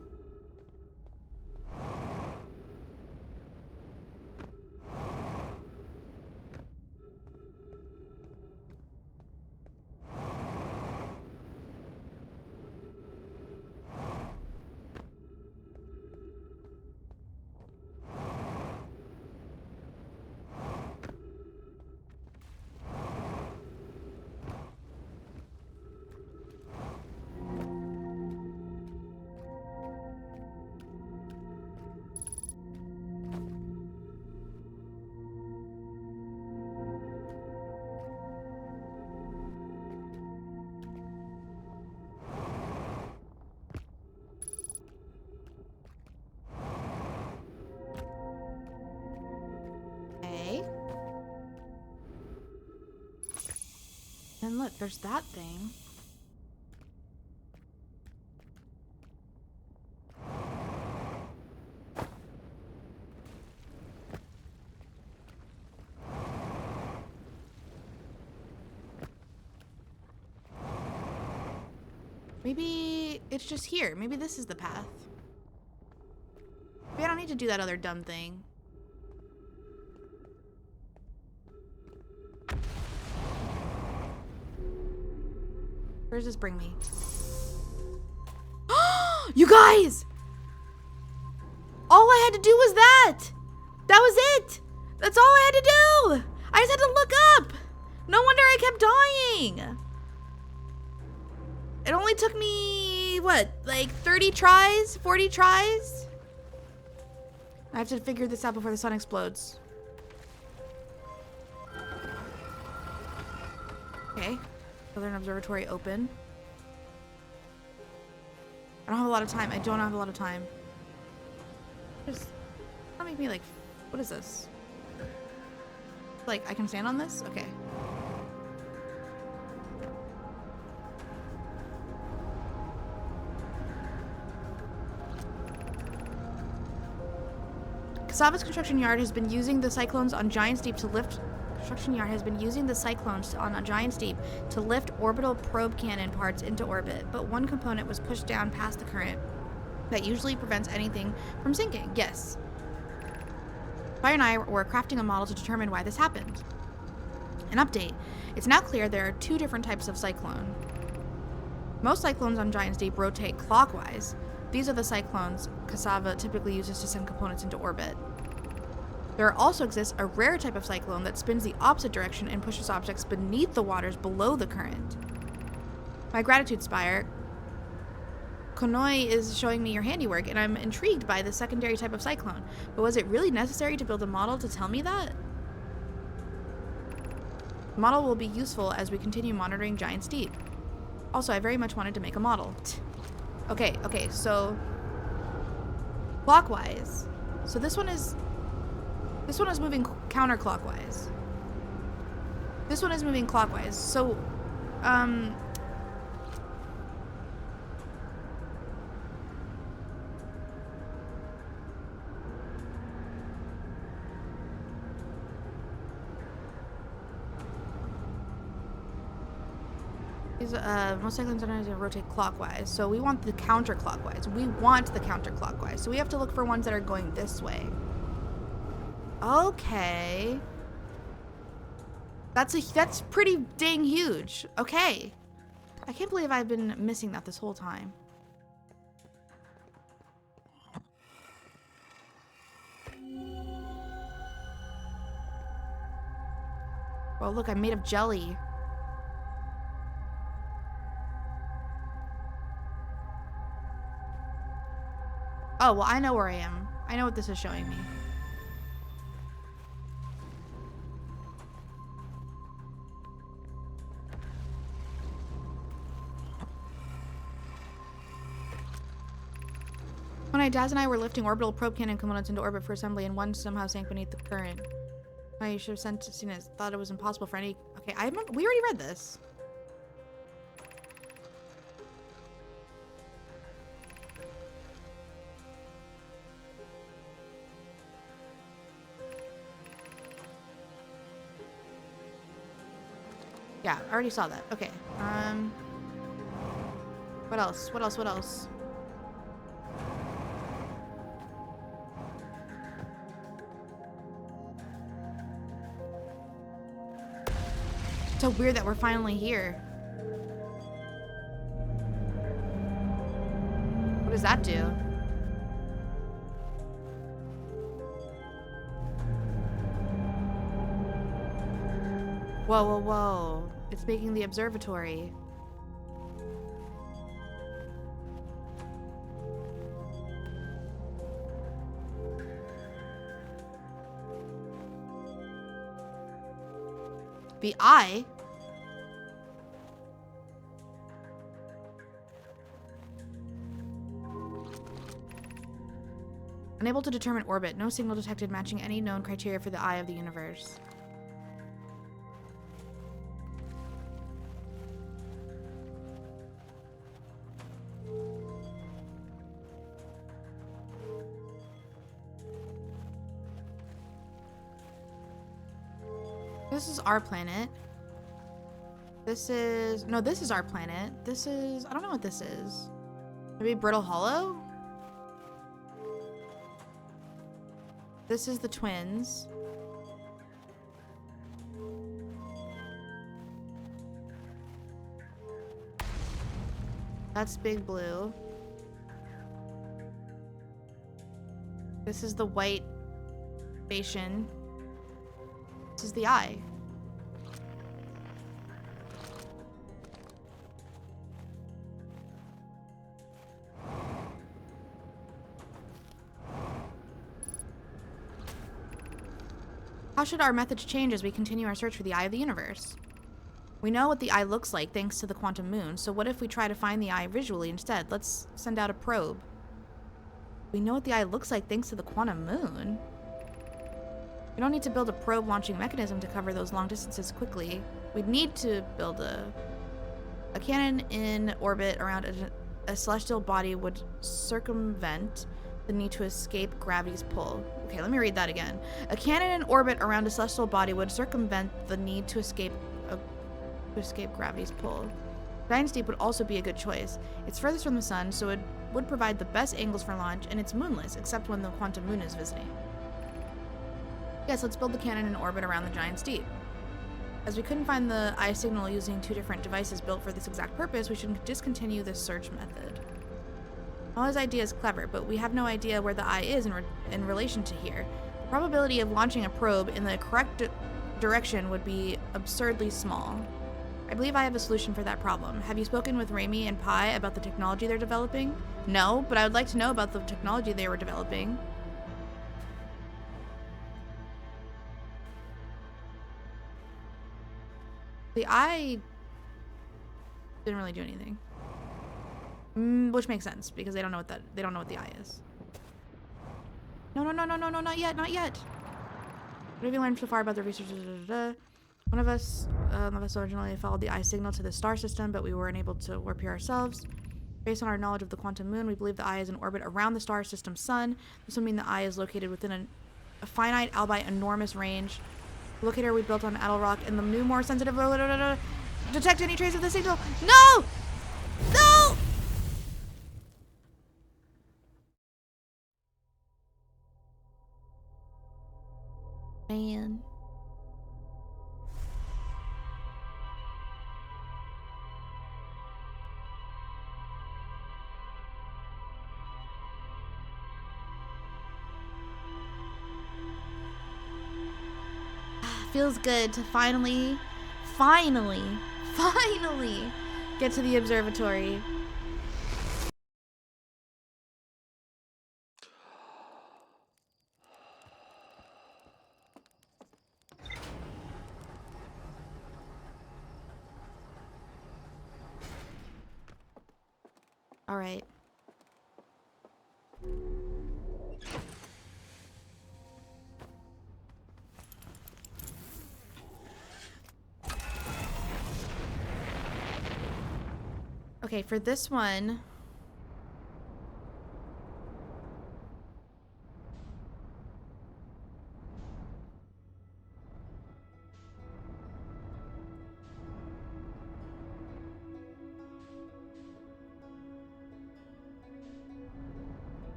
And look, there's that thing. Maybe it's just here. Maybe this is the path. Maybe I don't need to do that other dumb thing. Where does this bring me? You guys! All I had to do was that! That was it! That's all I had to do! I just had to look up! No wonder I kept dying! It only took me what, like 30 tries? 40 tries? I have to figure this out before the sun explodes. Okay. Southern Observatory open. I don't have a lot of time. I don't have a lot of time. Just don't make me like, what is this? Like, I can stand on this? Okay. Cassava's construction yard has been using the cyclones on Giant's Deep to lift. Construction yard has been using the cyclones on a Giant's Deep to lift orbital probe cannon parts into orbit, but one component was pushed down past the current that usually prevents anything from sinking. Yes. Fire and I were crafting a model to determine why this happened. An update. It's now clear there are two different types of cyclone. Most cyclones on Giant's Deep rotate clockwise. These are the cyclones Cassava typically uses to send components into orbit. There also exists a rare type of cyclone that spins the opposite direction and pushes objects beneath the waters below the current. My gratitude, Spire. Konoi is showing me your handiwork, and I'm intrigued by the secondary type of cyclone. But was it really necessary to build a model to tell me that? The model will be useful as we continue monitoring Giant's Deep. Also, I very much wanted to make a model. Okay, so clockwise. So this one is moving counterclockwise. This one is moving clockwise. So most cyclones sometimes rotate clockwise, so we want the counterclockwise. So we have to look for ones that are going this way. Okay. That's pretty dang huge. Okay. I can't believe I've been missing that this whole time. Well, look, I'm made of jelly. Oh, well, I know where I am. I know what this is showing me. When Daz and I were lifting orbital probe cannon components into orbit for assembly, and one somehow sank beneath the current. I should have seen it. Thought it was impossible for any. Okay, I remember. We already read this. Yeah, I already saw that. Okay. What else? What else? So weird that we're finally here. What does that do? Whoa. It's making the observatory. The eye? Unable to determine orbit. No signal detected matching any known criteria for the eye of the universe. This is our planet. This is our planet. This is, I don't know what this is. Maybe Brittle Hollow? This is the twins. That's Big Blue. This is the white station. This is the eye. How should our methods change as we continue our search for the eye of the universe? We know what the eye looks like thanks to the quantum moon, so what if we try to find the eye visually instead? Let's send out a probe. We know what the eye looks like thanks to the quantum moon. We don't need to build a probe launching mechanism to cover those long distances quickly. We'd need to build a cannon in orbit around a celestial body would circumvent the need to escape gravity's pull. Okay, let me read that again. A cannon in orbit around a celestial body would circumvent the need to escape gravity's pull. Giant's Deep would also be a good choice. It's furthest from the sun, so it would provide the best angles for launch, and it's moonless, except when the quantum moon is visiting. Yes, let's build the cannon in orbit around the Giant's Deep. As we couldn't find the eye signal using 2 different devices built for this exact purpose, we should discontinue this search method. All his idea is clever, but we have no idea where the eye is in relation to here. The probability of launching a probe in the correct direction would be absurdly small. I believe I have a solution for that problem. Have you spoken with Raimi and Pi about the technology they're developing? No, but I would like to know about the technology they were developing. The eye didn't really do anything. Which makes sense because they don't know what the eye is. No, not yet. What have you learned so far about the research? One of us originally followed the eye signal to the star system, but we weren't able to warp here ourselves. Based on our knowledge of the quantum moon, we believe the eye is in orbit around the star system's sun. This would mean the eye is located within a finite, albeit enormous range. The locator we built on Adel Rock and the new, more sensitive... Detect any trace of the signal. No! No! Man. Feels good to finally get to the observatory. All right. Okay, for this one,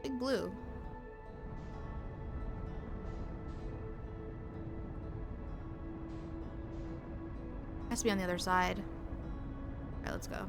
big blue. Has to be on the other side. All right, let's go.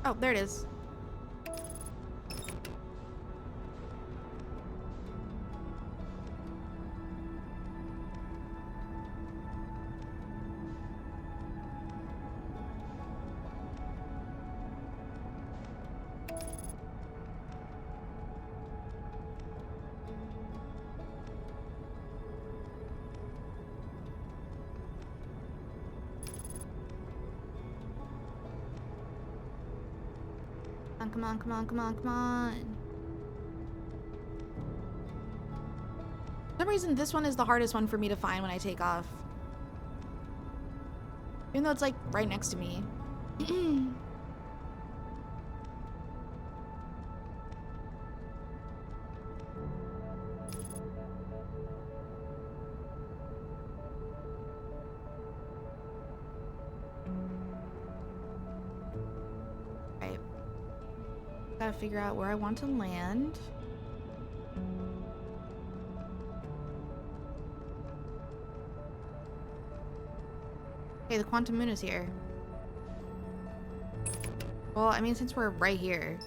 Oh, there it is. Come on. For some reason, this one is the hardest one for me to find when I take off. Even though it's like right next to me. Gotta figure out where I want to land. Okay, the quantum moon is here. Well, I mean, since we're right here.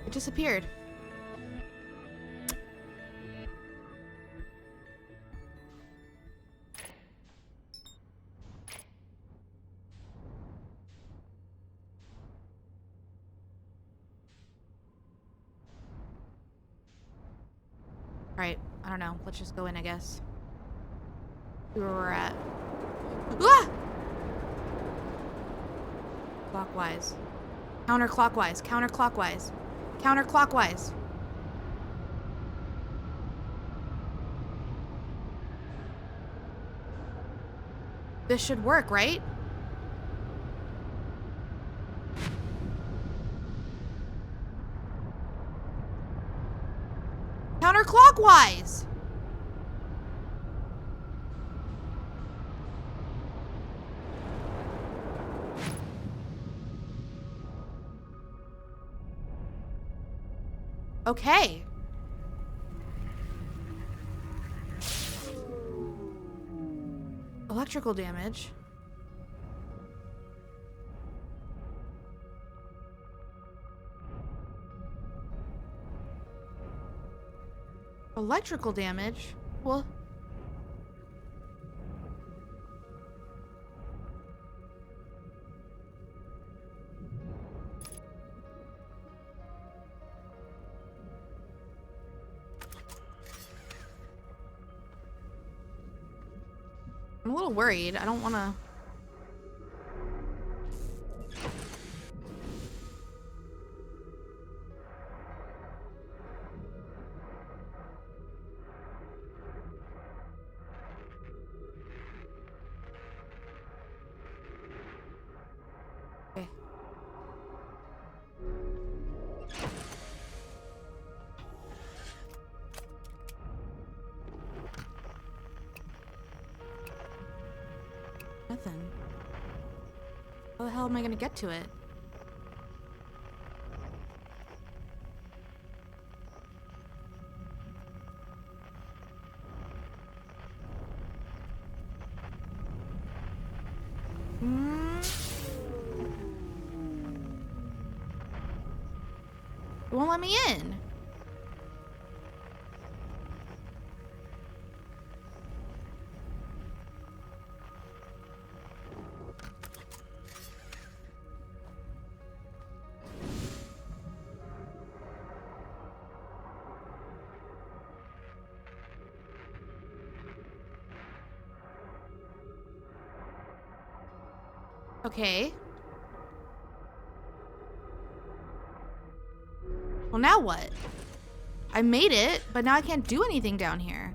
It disappeared. Alright, I don't know. Let's just go in, I guess. See where we're at. Ah! Clockwise. Counterclockwise. Counterclockwise. Counterclockwise. This should work, right? Counterclockwise. Okay. Electrical damage. Electrical damage? Well... I'm a little worried. I don't want to... Okay. Nothing. How the hell am I gonna get to it? It won't let me in. Okay. Well, now what? I made it, but now I can't do anything down here.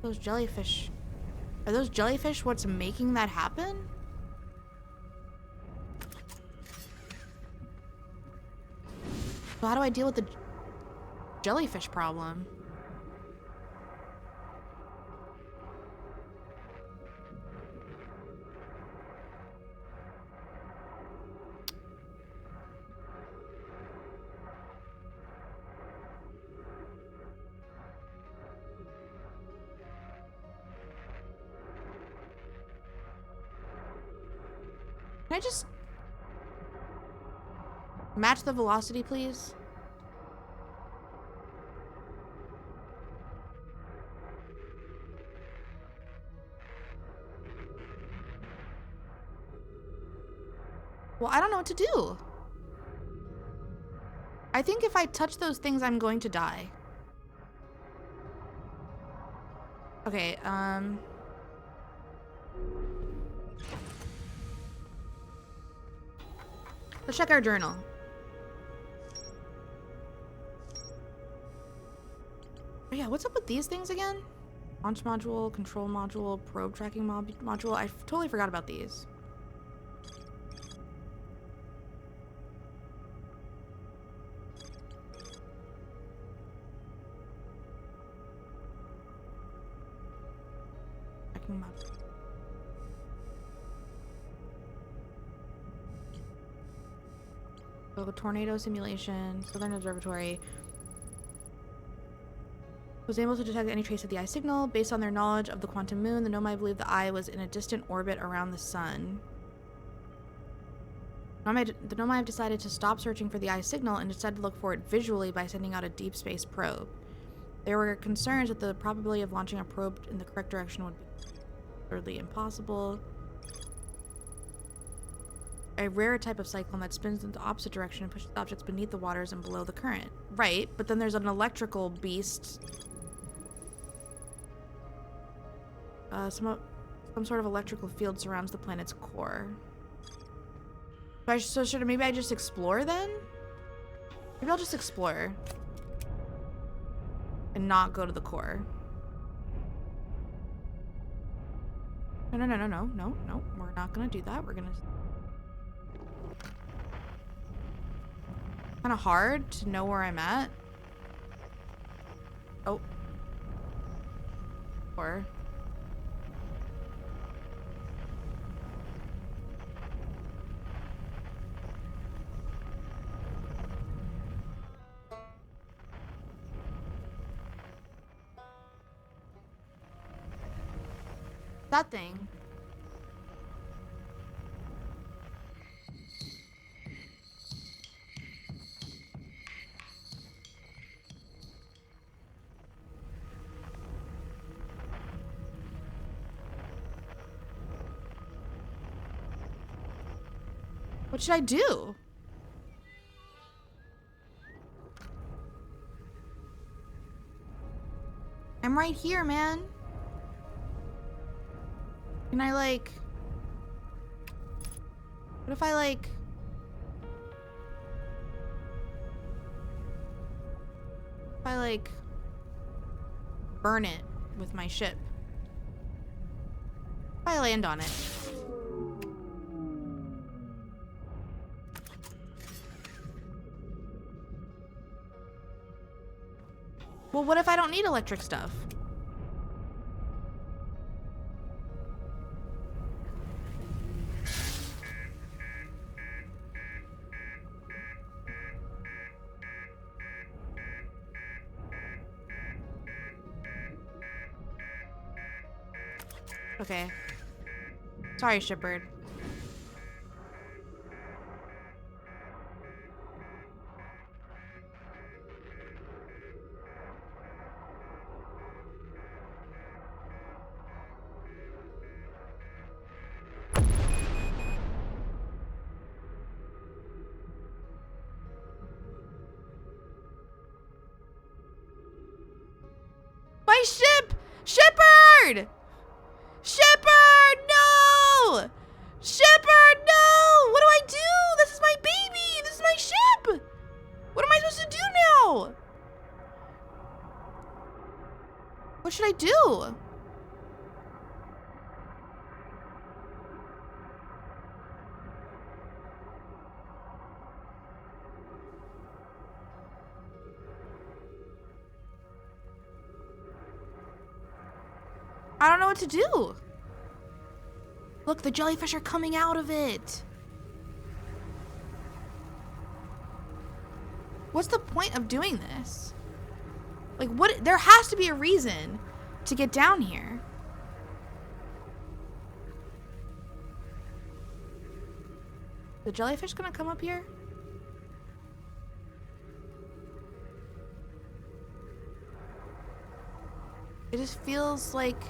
Those jellyfish. Are those jellyfish what's making that happen? So how do I deal with the jellyfish problem? Can I just match the velocity, please? Well, I don't know what to do. I think if I touch those things, I'm going to die. Okay, let's check our journal. Oh yeah, what's up with these things again? Launch module, control module, probe tracking module. I totally forgot about these. Tracking module. So the tornado simulation, Southern Observatory. Was able to detect any trace of the eye signal. Based on their knowledge of the quantum moon, the Nomai believed the eye was in a distant orbit around the sun. The Nomai have decided to stop searching for the eye signal and instead look for it visually by sending out a deep space probe. There were concerns that the probability of launching a probe in the correct direction would be utterly impossible. A rare type of cyclone that spins in the opposite direction and pushes objects beneath the waters and below the current. Right, but then there's an electrical beast. Some sort of electrical field surrounds the planet's core. So should maybe I just explore then? Maybe I'll just explore. And not go to the core. No. We're not gonna do that. We're gonna... Kind of hard to know where I'm at. Oh. Or... that thing. What should I do? I'm right here, man. Can I, like... What if I, like... If I, like... burn it with my ship? If I land on it? Well, what if I don't need electric stuff? Okay. Sorry, shipbird. My ship! Shipbird! Shipbird, no! Shipbird, no! What do I do? This is my baby! This is my ship! What am I supposed to do now? What should I do? I don't know what to do. Look, the jellyfish are coming out of it. What's the point of doing this? Like, what? There has to be a reason to get down here. The jellyfish gonna come up here? It just feels like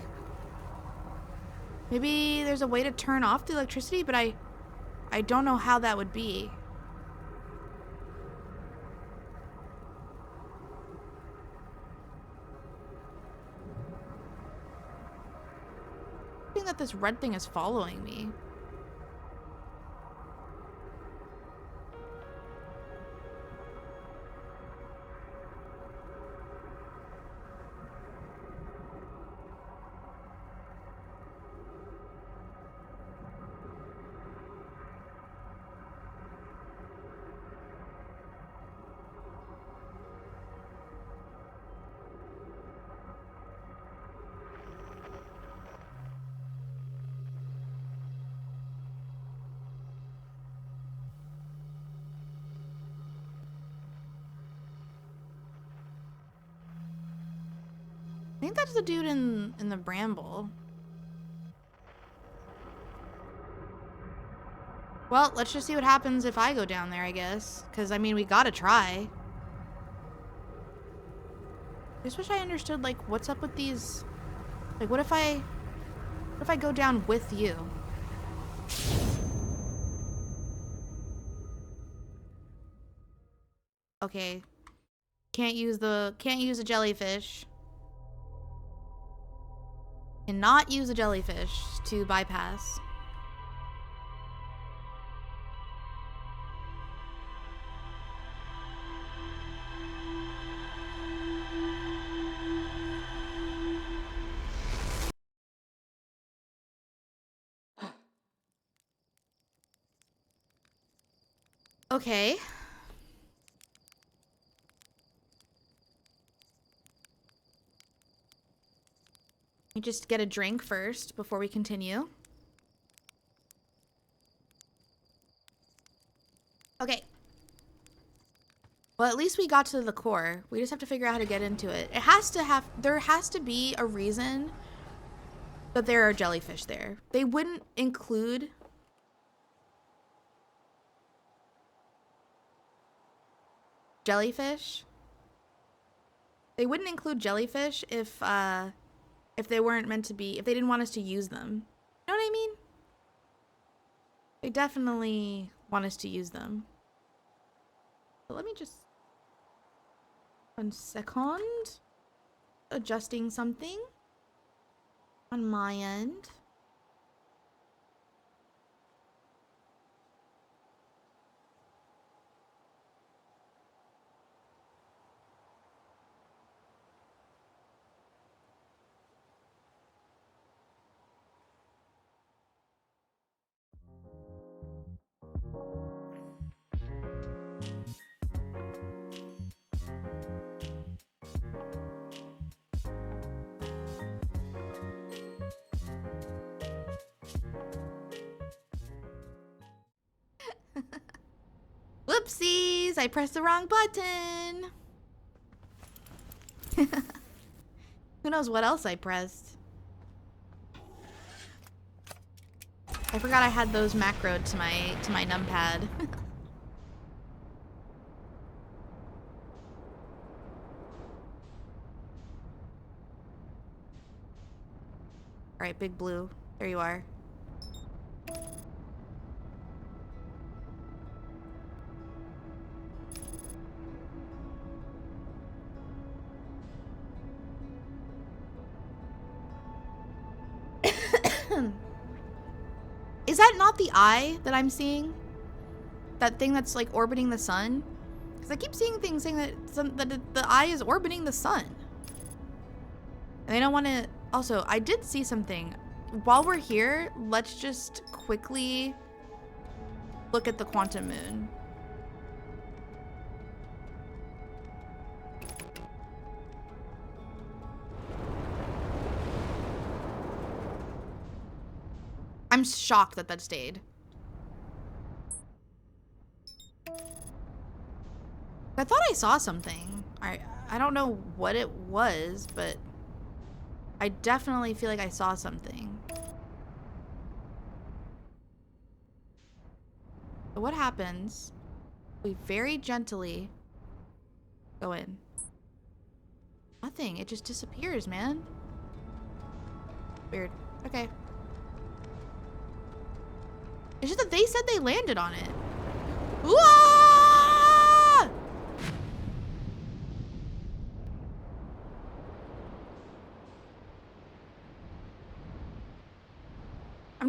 maybe there's a way to turn off the electricity, but I don't know how that would be. hoping that this red thing is following me. I think that's the dude in the bramble. Well, let's just see what happens if I go down there, I guess. Because, I mean, we gotta try. I just wish I understood, like, what's up with these... Like, what if I go down with you? Okay. Can't use a jellyfish. Cannot use a jellyfish to bypass. Okay. We just get a drink first before we continue. Okay. Well, at least we got to the core. We just have to figure out how to get into it. There has to be a reason that there are jellyfish there. They wouldn't include jellyfish. They wouldn't include jellyfish if they weren't meant to be, if they didn't want us to use them. You know what I mean? They definitely want us to use them. So let me just... 1 second. Adjusting something on my end. Whoopsies! I pressed the wrong button! Who knows what else I pressed? I forgot I had those macroed to my numpad. Alright, Big Blue. There you are. Is that not the eye that I'm seeing? That thing that's like orbiting the sun? Because I keep seeing things saying that the eye is orbiting the sun. And I don't want to... Also, I did see something. While we're here, let's just quickly look at the quantum moon. I'm shocked that that stayed. I thought I saw something. I don't know what it was, but I definitely feel like I saw something. So what happens? We very gently go in. Nothing. It just disappears, man. Weird. Okay. It's just that they said they landed on it. Whoa!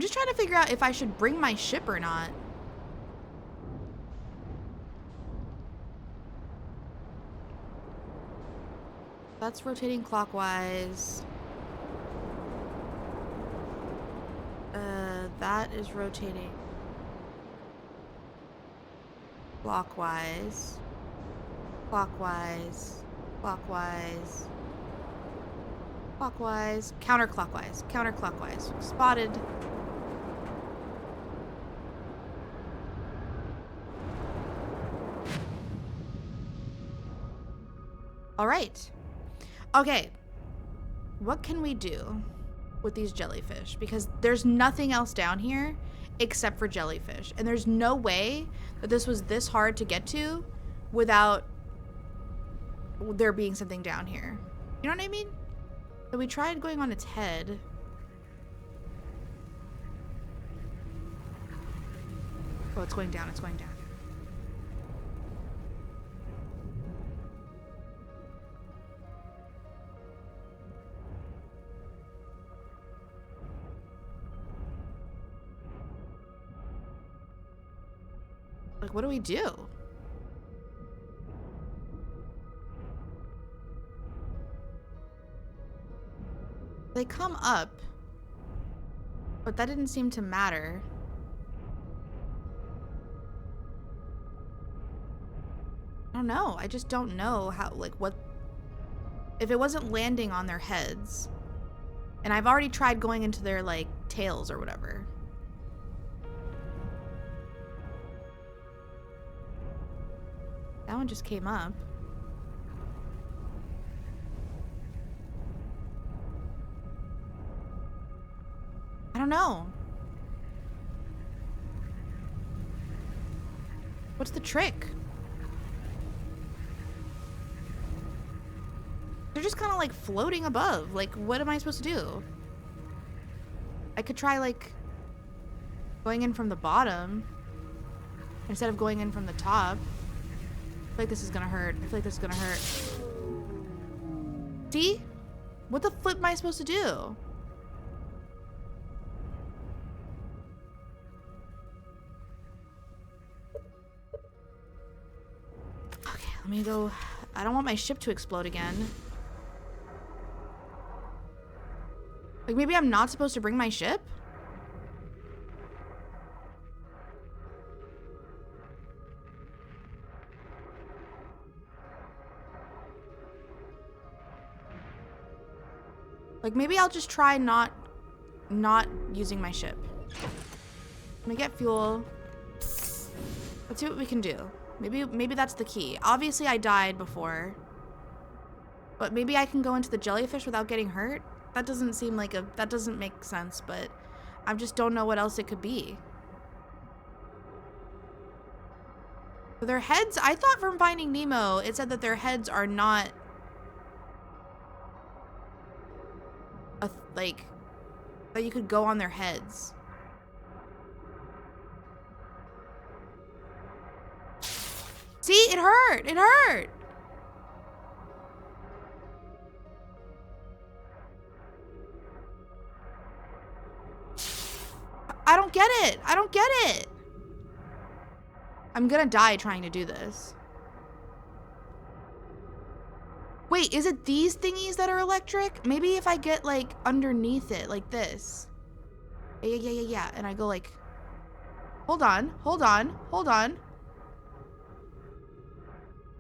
just trying to figure out if I should bring my ship or not. That's rotating clockwise. That is rotating clockwise. Clockwise. Clockwise. Clockwise. Counterclockwise. Counterclockwise. Spotted. All right. Okay. What can we do with these jellyfish? Because there's nothing else down here except for jellyfish. And there's no way that this was this hard to get to without there being something down here. You know what I mean? So we tried going on its head. Oh, it's going down. It's going down. Like, what do we do? They come up, but that didn't seem to matter. I don't know. I just don't know how, like, what, if it wasn't landing on their heads, and I've already tried going into their, like, tails or whatever. That one just came up. I don't know. What's the trick? They're just kind of like floating above. Like, what am I supposed to do? I could try like going in from the bottom instead of going in from the top. I feel like this is gonna hurt. I feel like this is gonna hurt. See? What the flip am I supposed to do? Okay, let me go. I don't want my ship to explode again. Like, maybe I'm not supposed to bring my ship? Like, maybe I'll just try not using my ship. Let me get fuel. Let's see what we can do. Maybe that's the key. Obviously, I died before. But maybe I can go into the jellyfish without getting hurt? That doesn't seem like that doesn't make sense, but I just don't know what else it could be. Their heads, I thought from Finding Nemo, it said that their heads are not like that you could go on their heads. See, it hurt. It hurt. I don't get it. I don't get it. I'm gonna die trying to do this. Wait, is it these thingies that are electric? Maybe if I get, like, underneath it, like this. Yeah. And I go, like, hold on.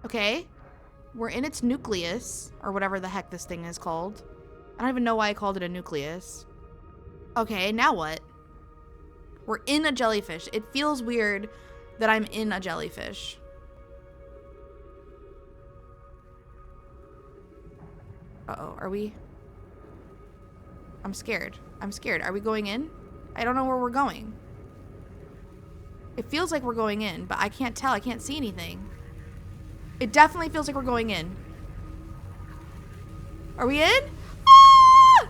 Okay. We're in its nucleus, or whatever the heck this thing is called. I don't even know why I called it a nucleus. Okay, now what? We're in a jellyfish. It feels weird that I'm in a jellyfish. Uh-oh, are we? I'm scared. Are we going in? I don't know where we're going. It feels like we're going in, but I can't tell. I can't see anything. It definitely feels like we're going in. Are we in? Ah!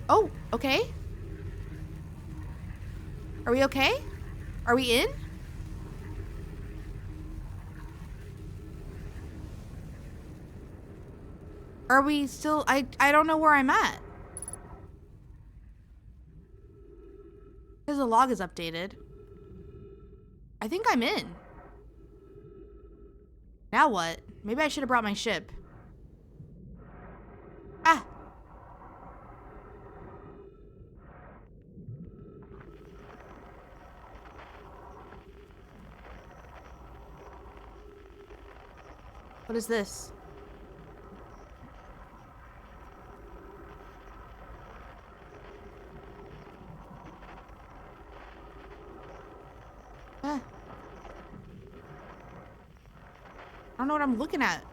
Oh, okay. Are we okay? Are we in? Are we still? I don't know where I'm at. log is updated. I think I'm in. Now what? Maybe I should have brought my ship. Ah! What is this? Ah. I don't know what I'm looking at.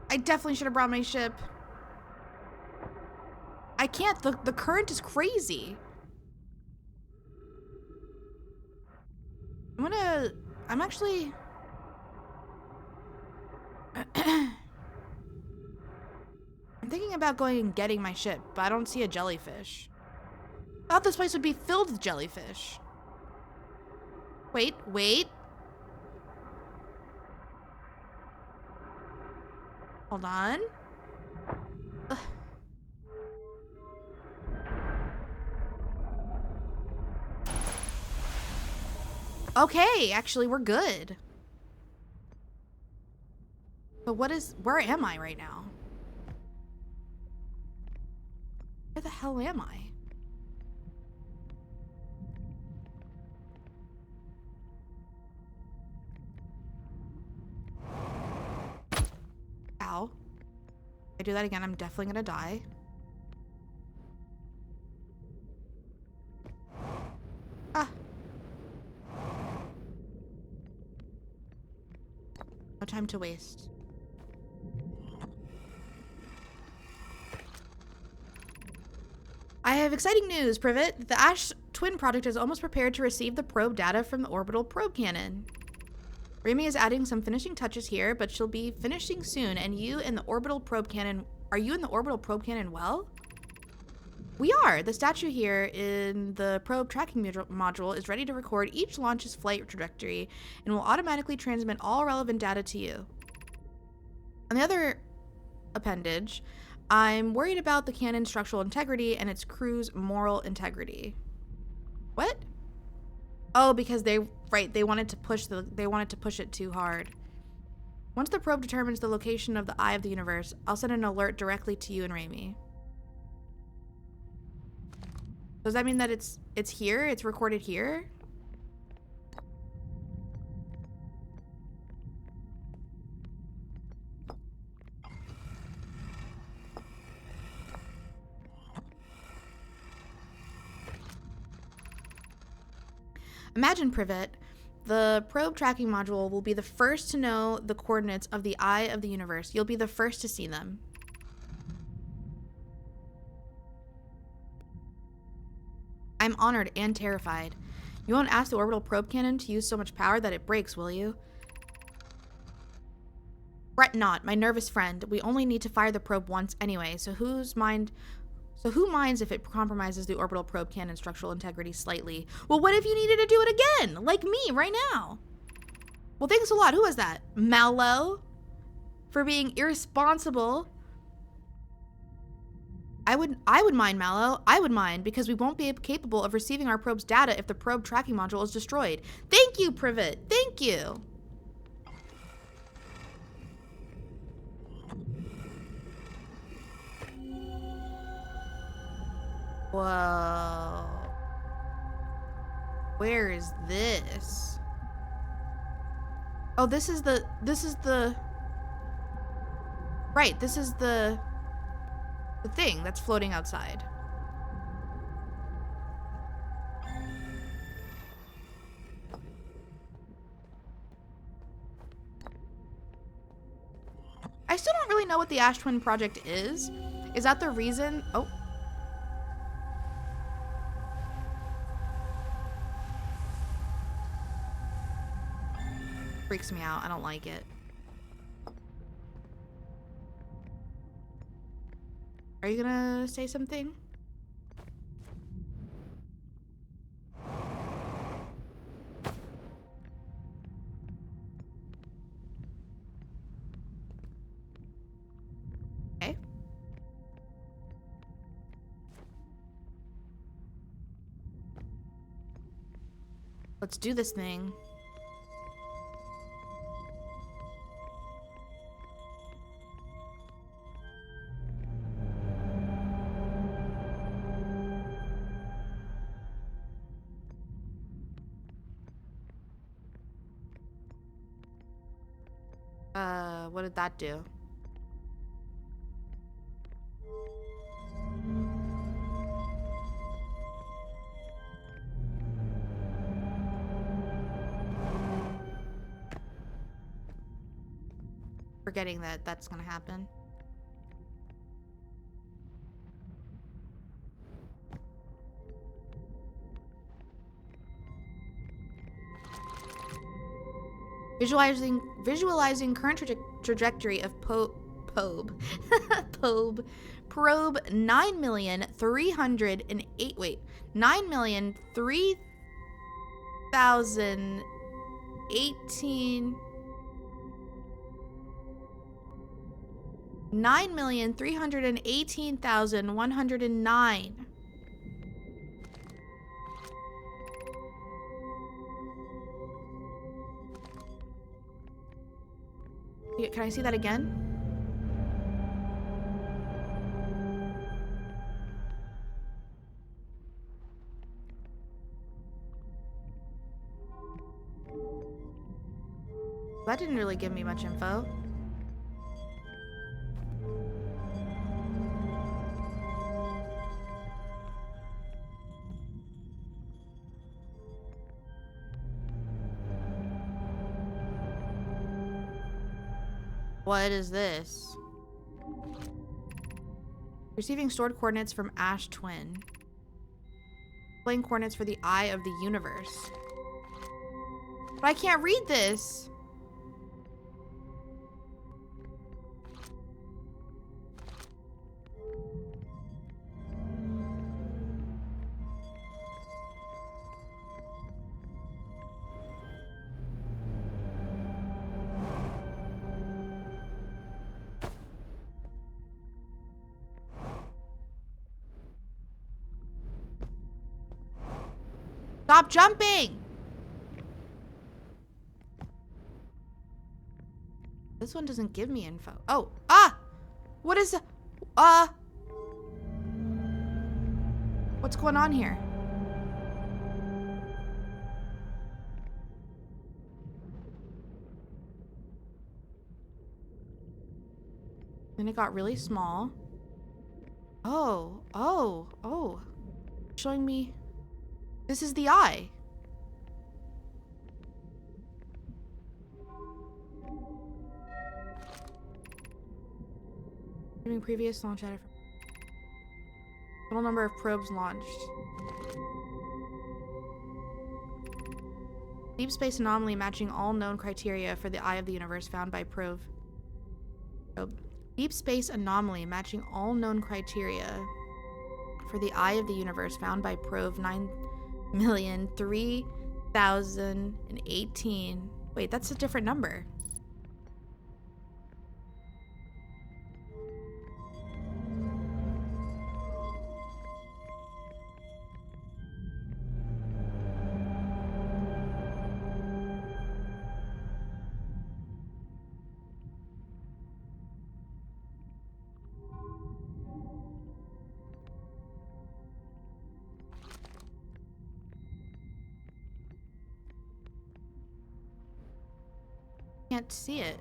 I definitely should have brought my ship. I can't. The current is crazy. I'm actually... I'm thinking about going and getting my ship, but I don't see a jellyfish. I thought this place would be filled with jellyfish. Wait. Hold on. Ugh. Okay, actually, we're good. But where am I right now? Where the hell am I? Ow. If I do that again, I'm definitely gonna die. Ah. No time to waste. I have exciting news, Privet. The Ash Twin Project is almost prepared to receive the probe data from the orbital probe cannon. Remy is adding some finishing touches here, but she'll be finishing soon, and you in the orbital probe cannon... Are you in the orbital probe cannon well? We are! The statue here in the probe tracking module is ready to record each launch's flight trajectory and will automatically transmit all relevant data to you. On the other appendage, I'm worried about the cannon's structural integrity and its crew's moral integrity. What? Oh, because they wanted to push it too hard. Once the probe determines the location of the eye of the universe, I'll send an alert directly to you and Remy. Does that mean that it's here? It's recorded here? Imagine, Privet, the probe tracking module will be the first to know the coordinates of the eye of the universe. You'll be the first to see them. I'm honored and terrified. You won't ask the orbital probe cannon to use so much power that it breaks, will you? Fret not, my nervous friend. We only need to fire the probe once anyway, so who minds if it compromises the orbital probe cannon structural integrity slightly? Well, what if you needed to do it again? Like me, right now. Well, thanks a lot. Who was that? Mallow? For being irresponsible. I would mind, Mallow. I would mind, because we won't be capable of receiving our probe's data if the probe tracking module is destroyed. Thank you, Privet. Thank you. Whoa. Where is this? Oh, this is the right, this is the thing that's floating outside. I still don't really know what the Ash Twin Project is. Is that the reason? Oh. Freaks me out. I don't like it. Are you gonna say something? Okay. Let's do this thing. What did that do? Forgetting that that's gonna happen. Visualizing current trajectory of probe 9,308 wait 9,003,018 9,318,109. Can I see that again? That didn't really give me much info. What is this? Receiving stored coordinates from Ash Twin. Playing coordinates for the Eye of the Universe. But I can't read this. Stop jumping! This one doesn't give me info. Oh, what is the, what's going on here? Then it got really small. Oh. Showing me, this is the eye. Giving previous launch data. Total number of probes launched. Deep space anomaly matching all known criteria for the Eye of the Universe found by probe. Deep space anomaly matching all known criteria for the Eye of the Universe found by probe 9,003,018. Wait, that's a different number. Can't see it.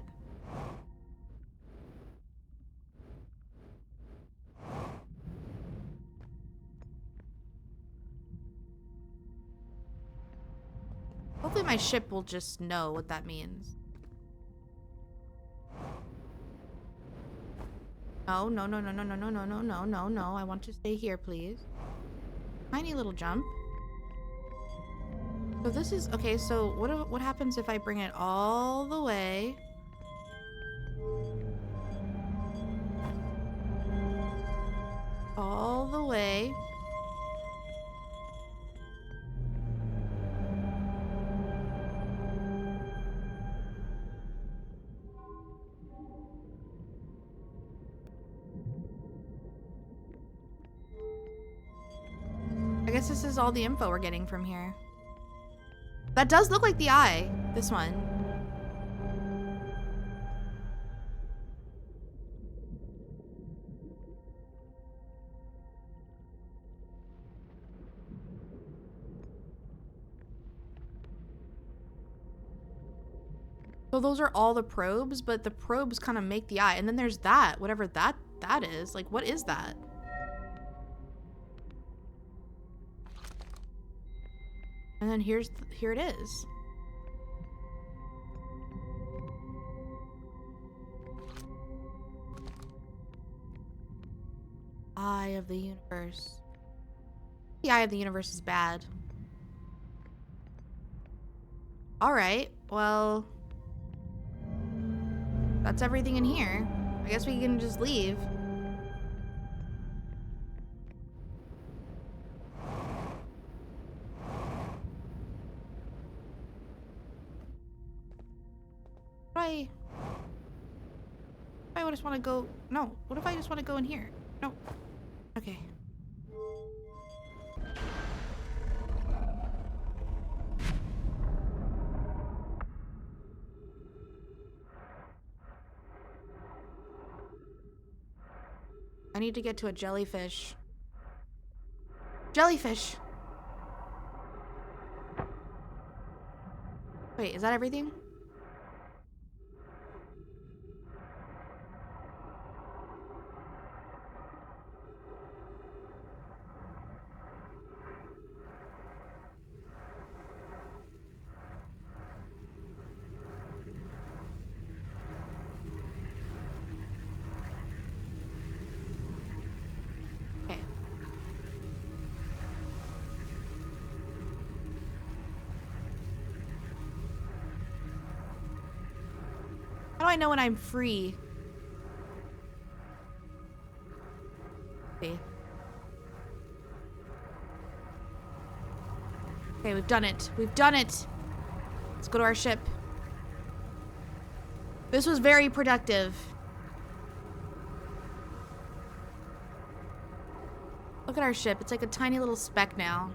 Hopefully my ship will just know what that means. No. I want to stay here, please. Tiny little jump. So this is okay. So what happens if I bring it all the way? all the way. I guess this is all the info we're getting from here. That does look like the eye, this one. So those are all the probes, but the probes kind of make the eye. And then there's that, whatever that is. Like, what is that? And then here it is. Eye of the universe. The eye of the universe is bad. All right, well, that's everything in here. I guess we can just leave. I just want to go. No, what if I just want to go in here? No. Okay. I need to get to a jellyfish. Jellyfish! Wait, is that everything? How do I know when I'm free? Okay. Okay, we've done it. We've done it. Let's go to our ship. This was very productive. Look at our ship. It's like a tiny little speck now.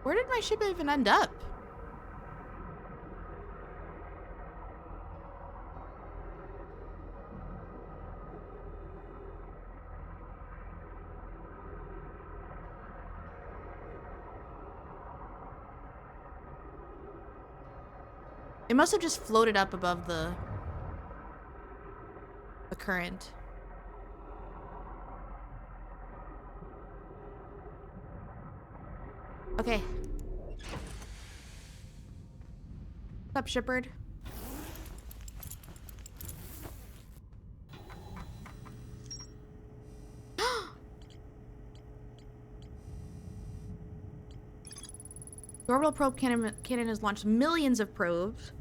Where did my ship even end up? It must have just floated up above the current. Okay. What's up, Shepard? The orbital probe cannon has launched millions of probes.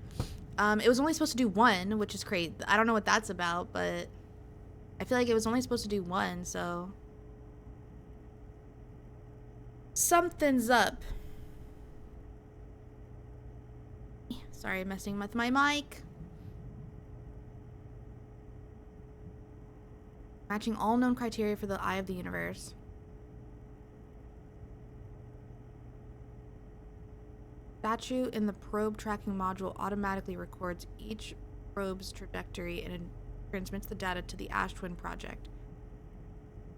It was only supposed to do one, which is crazy. I don't know what that's about, but I feel like it was only supposed to do one, so something's up. Sorry, I'm messing with my mic. Matching all known criteria for the eye of the universe. Statue in the probe tracking module automatically records each probe's trajectory and transmits the data to the Ash Twin project.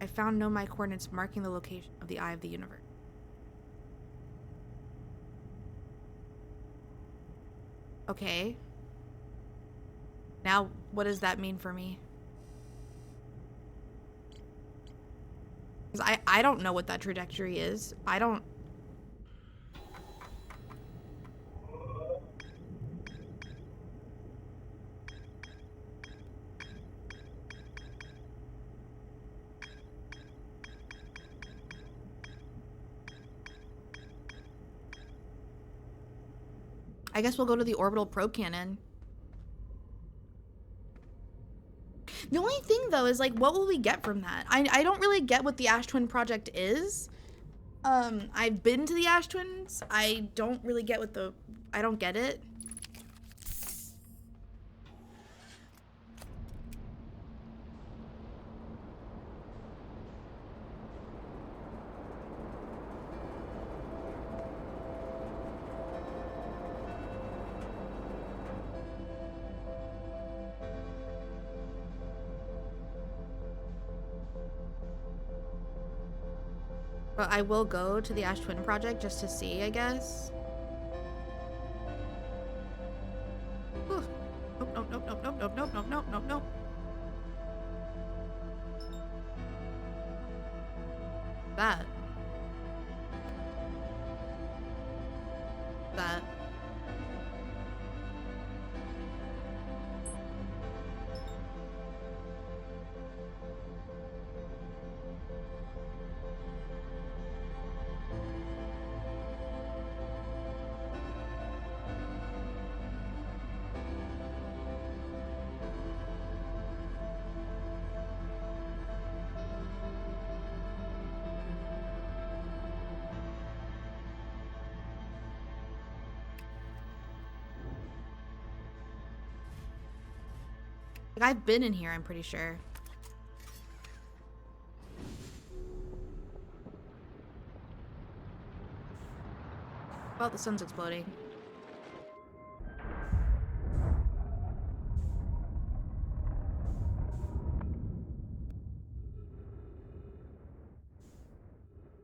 I found nomai coordinates marking the location of the eye of the universe. Okay. Now, what does that mean for me? Because I don't know what that trajectory is. I don't... I guess we'll go to the orbital probe cannon. The only thing though is like, what will we get from that? I don't really get what the Ash Twin project is. I've been to the Ash Twins. I don't really get what I don't get it. But I will go to the Ash Twin project just to see, I guess. Ooh. Nope, nope, nope, nope, nope, nope, nope, nope, nope, nope. That. That. Like, I've been in here, I'm pretty sure. Well, the sun's exploding.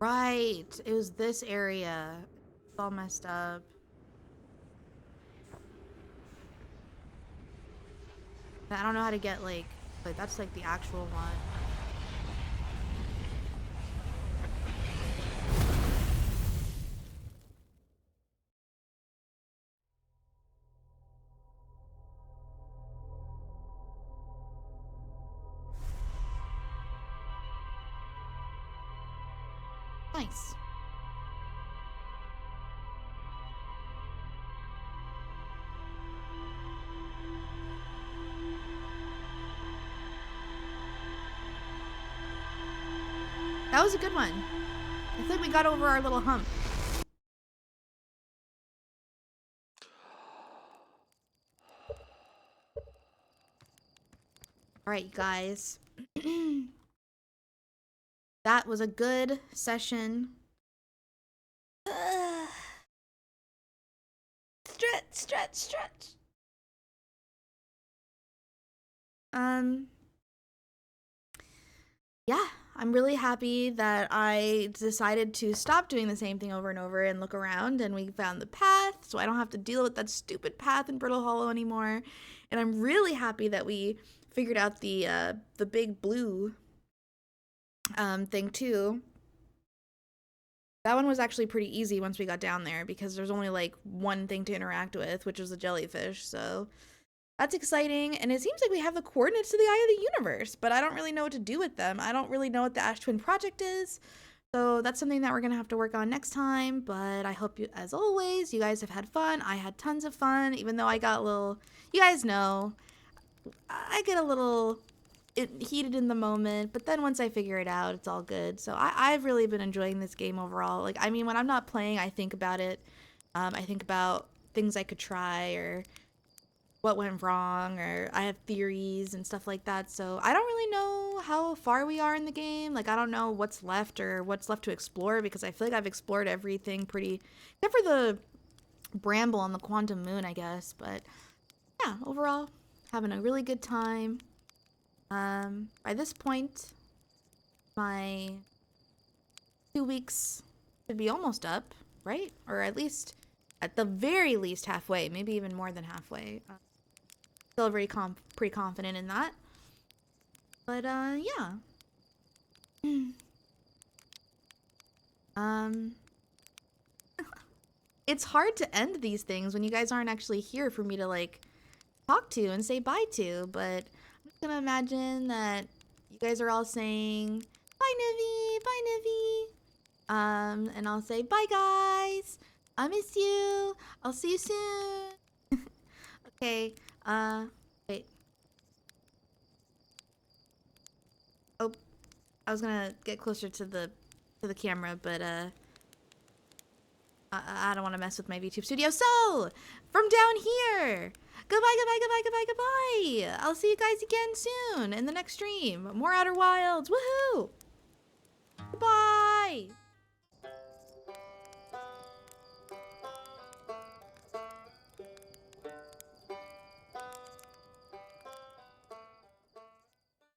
Right, it was this area. It's all messed up. I don't know how to get like that's like the actual one. Nice. That was a good one. I think we got over our little hump. All right, guys. That was a good session. Stretch, stretch, stretch. Yeah, I'm really happy that I decided to stop doing the same thing over and over and look around, and we found the path, so I don't have to deal with that stupid path in Brittle Hollow anymore. And I'm really happy that we figured out the big blue thing too. That one was actually pretty easy once we got down there because there's only like one thing to interact with, which was the jellyfish. So that's exciting. And it seems like we have the coordinates to the Eye of the Universe, but I don't really know what to do with them. I don't really know what the Ash Twin project is. So that's something that we're going to have to work on next time. But I hope, as always, you guys have had fun. I had tons of fun, even though I got a little, you guys know, I get a little heated in the moment, but then once I figure it out, it's all good. So I've really been enjoying this game overall. Like, I mean, when I'm not playing, I think about it. I think about things I could try or what went wrong, or I have theories and stuff like that. So I don't really know how far we are in the game. Like, I don't know what's left or what's left to explore because I feel like I've explored everything pretty, except for the bramble on the quantum moon, I guess. But yeah, overall, having a really good time. By this point, my 2 weeks should be almost up, right? Or at least, at the very least, halfway. Maybe even more than halfway. Still pretty confident in that. But, yeah. It's hard to end these things when you guys aren't actually here for me to, like, talk to and say bye to, but I'm just gonna imagine that you guys are all saying bye Nivi, and I'll say bye guys. I miss you. I'll see you soon. Okay. Wait. Oh, I was gonna get closer to the camera, but I don't want to mess with my VTube studio. So, from down here, goodbye, goodbye, goodbye, goodbye, goodbye. I'll see you guys again soon in the next stream. More Outer Wilds. Woohoo! Goodbye.